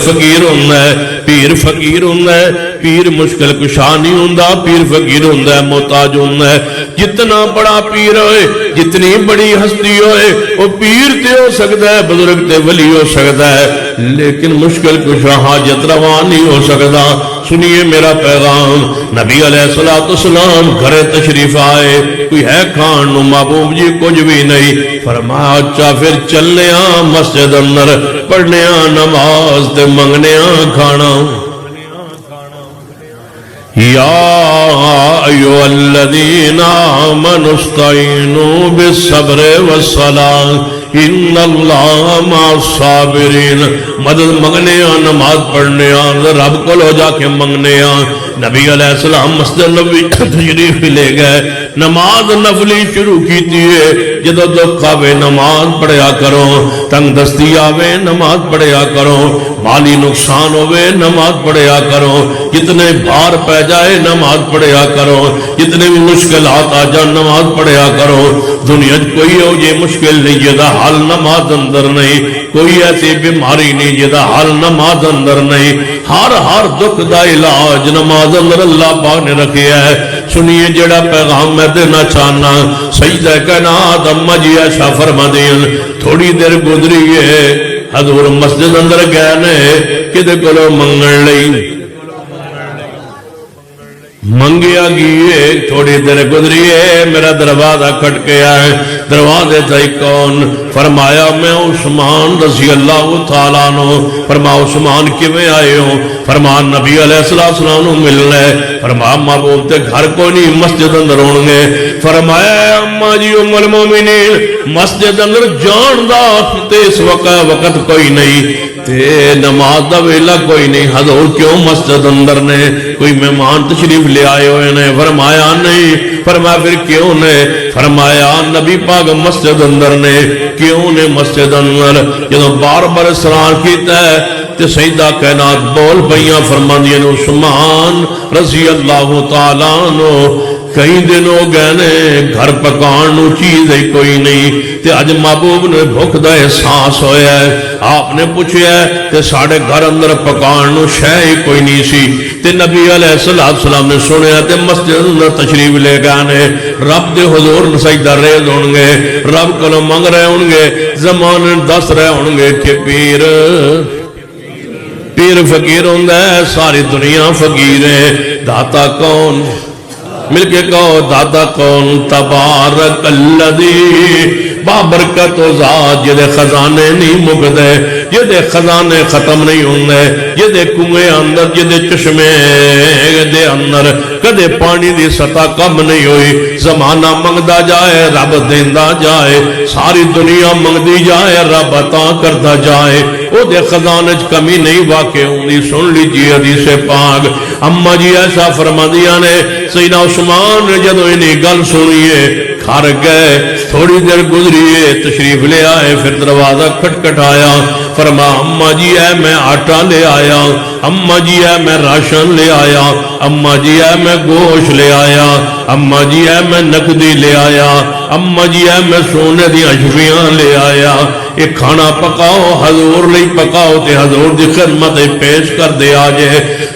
فقیر ہوندا ہے پیر فقیر ہوندا ہے پیر مشکل کشا نہیں ہوندا پیر فقیر ہوندا ہے محتاج ہوندا ہے. جتنا بڑا پیر ہوئے جتنی بڑی ہستی ہوئے وہ پیر تے ہو سکتا ہے بزرگ تے ولی ہو سکتا ہے لیکن مشکل کشا حاجت روا نہیں ہو سکتا. سنیے میرا پیغام نبی علیہ السلام گھر تشریف آئے کوئی ہے کھان نو محبوب جی کچھ بھی نہیں. فرمایا اچھا پھر چلنے مسجد اندر پڑھنے نماز تے منگنے کھانا. یا ایھا الذین آمنوا استعینوا بالصبر والصلاۃ ان اللہ مع الصابرین. مدد منگنے نماز پڑھنے رب کو لو جا کے منگنے. نبی علیہ السلام مسجد نبوی تشریف لے گئے نماز نفلی شروع کیتی ہے. جدو دکھ آوے نماز پڑھیا کرو تنگ دستی آوے نماز پڑھیا کرو مالی نقصان ہوئے نماز پڑھیا کرو جتنے بھار پہ جائے نماز پڑھیا کرو جتنے بھی مشکلات آ جائیں نماز پڑھیا کرو. دنیا کوئی ہو یہ مشکل نہیں جدا حل نماز اندر نہیں کوئی ایسی بیماری نہیں جدا حل نماز اندر نہیں. ہر دکھ دا علاج نماز اندر اللہ پاک نے رکھیا ہے. سنیے جڑا پیغام میں دینا چاہنا سیدہ کائنات اما جی عائشہ فرماندیاں تھوڑی دیر گزری ہے حضور مسجد اندر گئے نے کدے کولو منگن لئی منگیا گئے تھوڑی دیر گزری ہے میرا دروازہ کھٹ کے آئے دروازے تھے کون فرمایا میں عثمان رضی اللہ تعالیٰ عنہ. فرمایا عثمان کیویں آئے ہو فرمایا نبی علیہ السلام ملنے فرمایا محبوب تے گھر کو نہیں مسجد اندر ہون گے. فرمایا اما جی ام المومنین مسجد اندر جان دا تے اس وقت کوئی نہیں تے نماز دا ویلا کوئی نہیں. حضور کیوں مسجد اندر نے کوئی مہمان تشریف لے آئے ہوئے نے فرمایا نہیں. فرمایا پھر کیوں نے فرمایا نبی پاک مسجد اندر نے کیوں نے مسجد اندر جدو بار بار اسرار کیتا ہے تے سیدہ کائنات بول پئیاں فرماندیاں عثمان رضی اللہ تعالیٰ عنہ کئی دن ہو گئے نے گھر پکان نو چیز ہی کوئی نہیں تے اج محبوب نے بھوک دا احساس ہویا ہے آپ نے پوچھیا ہے تے ساڑھے گھر اندر پکان نو شے ہی کوئی نہیں سی تے نبی علیہ السلام نے سنیا تے مسجد اندر تشریف لے گئے نے رب دے حضور سجدہ ریز ہون گے رب کولوں منگ رہے ہون گے زمانے دس رہے ہون گے کہ پیر فقیر ہوندا ہے ساری دنیا فقیر ہے داتا کون مل کے کہو دادا کون تبارک الذی بابرکت و ذات جدے خزانے نہیں مکدے جدے خزانے ختم نہیں ہوندے جدے کنویں اندر جدے چشمے دے اندر کدے پانی دی سطح کم نہیں ہوئی زمانہ منگدا جائے رب دیندا جائے ساری دنیا منگدی جائے رب عطا کردا جائے او دے خزانے چ کمی نہیں واقع ہوندی سن لیجیے حدیث پاک اما جی ایسا فرماندیاں نے سیدنا عثمان نے جدوں انہی گل سنیے گھر گئے تھوڑی دیر گزریے تشریف لے آئے پھر دروازہ کھٹکھٹایا فرما اماں جی ہے میں آٹا لے آیا اماں جی ہے میں راشن لے آیا اماں جی ہے میں گوشت لے آیا اماں جی ہے میں نقدی لے آیا اماں جی ہے میں سونے دی اشیاء لے آیا یہ کھانا پکاؤ حضور لئی پکاؤ تے حضور دی خدمت پیش کر دے آجے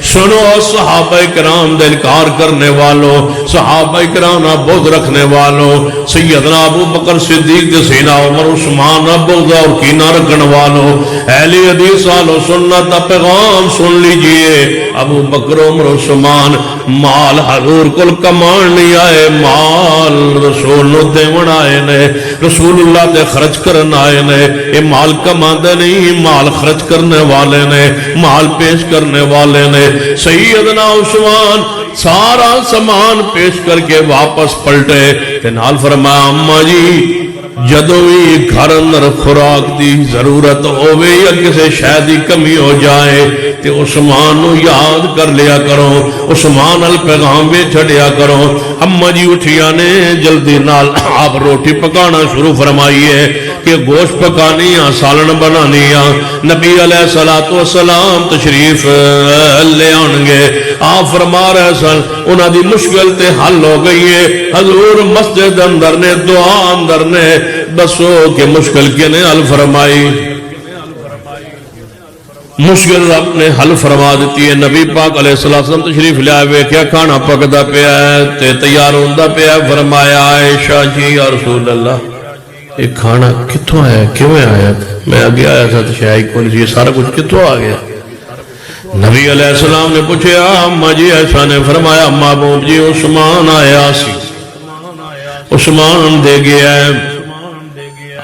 سنو صحابہ کرام دے انکار کرنے والوں صحابہ کرام بغض رکھنے والوں سیدنا ابو بکر صدیق دے سینہ عمر عثمان بغض اور کینہ رکھنے والوں اہل حدیث والو سنت پیغام سن لیجئے ابو بکر عمر عثمان مال حضور کل کمان نہیں آئے مال رسول نو دیون آئے نے رسول اللہ دے خرچ کرن آئے نے یہ مال کماندے نہیں مال خرچ کرنے والے نے مال پیش کرنے والے نے سیدنا عثمان سارا سامان پیش کر کے واپس پلٹے تے نال فرمایا اماں جی جدوں بھی گھر اندر خوراک دی ضرورت ہوے یا کسی شے دی کمی ہو جائے تے عثمان نو یاد کر لیا کرو عثمان ال پیغام بھی چھڑیا کرو اماں جی اٹھیا نے جلدی نال آپ روٹی پکانا شروع فرمائیے کہ گوشت پکانی سالن بنانی نبی علیہ السلام تشریف لے آن گے آپ فرما رہے سن انہاں دی مشکل تے حل ہو گئی ہے حضور مسجد اندر نے دعا اندر نے بسو کہ مشکل کے نے حل فرمائی مشکل رب نے حل فرما دیتی ہے نبی پاک علیہ السلام تشریف لے آئے کیا کھانا پکدا پیا ہے تے تیار ہوندا پیا ہے فرمایا عائشہ جی یا رسول اللہ یہ کھانا کتوں آیا کیوں آیا میں آگے آیا تھا تو شاید کون یہ سارا کچھ کتوں آ گیا نبی علیہ السلام نے پوچھا اماں جی ایسا نے فرمایا محبوب جی عثمان آیا سی عثمان دے گیا ہے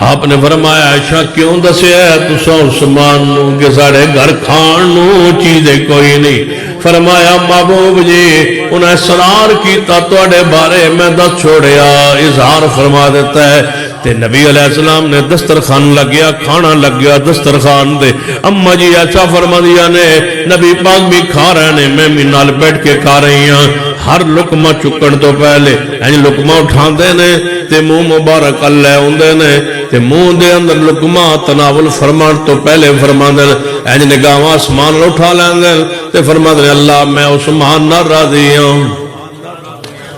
آپ نے فرمایا عائشہ کیوں دسیا ہے تساں عثمان نو کہ ساڑے گھر کھان نو چیزیں کوئی نہیں فرمایا محبوب جی انہیں اصرار کیتا تواڈے بارے میں دس چھوڑیا اظہار فرما دیتا ہے تے نبی علیہ السلام نے دسترخوان لگیا کھانا لگ گیا دسترخوان دے اماں جی ایسا فرما دیا نے نبی پاک بھی کھا رہے نے میں بھی نال بیٹھ کے کھا رہی ہوں ہر لقمہ چکن تو پہلے لقمہ اٹھا دے نے تے منہ مبارک اللہ ہوندے نے تے منہ دے اندر لقمہ تناول فرمان تو پہلے فرما دے نگاہ آسمان اٹھا لیندے تے فرما دے اللہ میں عثمان نہ راضی ہوں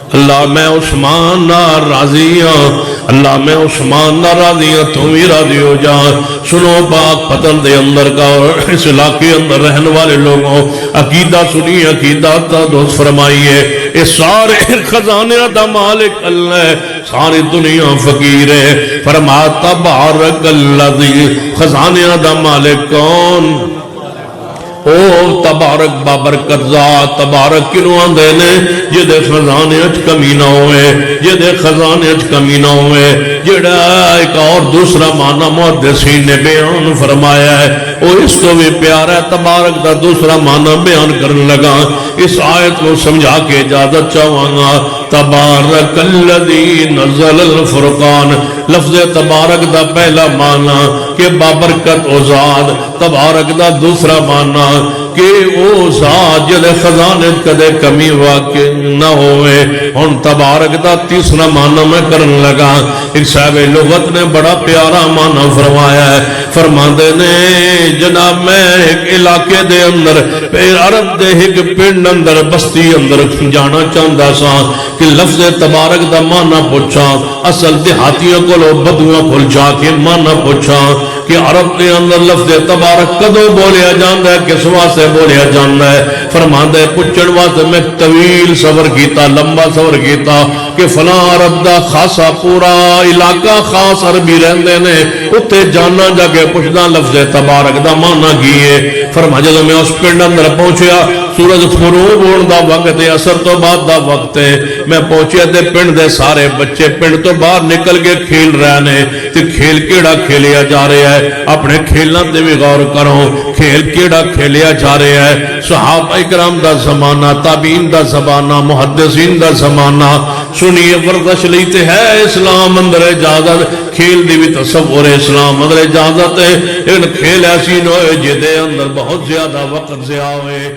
اللہ میں عثمان نہ راضی ہوں اللہ میں عثمان نہ راضی ہوں تم ہی راضی ہو جا سنو پاک پتن دے اندر کا اور اس علاقے اندر رہنے والے لوگوں عقیدہ سنی عقیدہ تا دوست فرمائیے اس سارے خزانے دا مالک اللہ ہے ساری دنیا فقیر ہے فرمایا تبارک الذی خزانے دا مالک کون او تبارک بابرکت ذات تبارک کنو آندے نے جدے خزانے اچ کمی نہ ہوئے جدے خزانے اچ کمی نہ ہوئے جڑا ایک اور دوسرا معنی محدثین نے بیان فرمایا ہے او اس کو بھی پیارا ہے تبارک دا دوسرا معنی بیان کرنے لگا اس آیت کو سمجھا کے اجازت چاہواں گا تبارک الذی نزل الفرقان لفظ تبارک دا پہلا معنی کہ بابرکت او ذات تبارک دا دوسرا معنی کہ او ذات جدے خزانے کدے کمی واقع نہ ہوئے. ہن تبارک دا تیسرا معنی میں کرن لگا. ایک صاحب لغت نے بڑا پیارا معنی فرمایا ہے. فرماندے نے جناب میں ایک علاقے دے اندر عرب دے ایک پنڈ اندر بستی اندر جانا چاہتا سا کہ لفظ تبارک دا معنی پوچھا. اصل دیہاتیوں کو بدوؤں کو جا کے معنی پوچھا کہ عرب کے اندر لفظ تبارک کدو بولیا جاندہ ہے, کس واسطے بولیا جاندہ ہے. فرماندے پوچھن واسطے میں طویل سفر کیتا, لمبا سفر کیتا کہ فلاں عرب دا خاصا پورا علاقہ خاص عربی رہندے نے, اتے جانا جا کے پوچھنا لفظ تبارک دا معنی کیے. فرما جدو میں اس پنڈ اندر پہنچیا, سورج غروب ہون دا وقت ہے, اثر تو بعد دا وقت ہے. میں پہنچیا تے پنڈ دے سارے بچے پنڈ تو باہر نکل کے کھیل رہے نے. تے کھیل کیڑا کھیلیا جا رہا ہے, اپنے کھیلنا تے بھی غور کرو. کھیل کیڑا کھیلیا جا رہا ہے. صحابہ کرام دا زمانہ, تابعین دا زمانہ, محدثین دا زمانہ. سنیے ورزش لیتے ہے اسلام اندر اجازت, کھیل دی بھی تصور اسلام اندر اجازت ہے. ان کھیل ایسی نہ ہوئے جدے اندر بہت زیادہ وقت ضیاء ہوئے.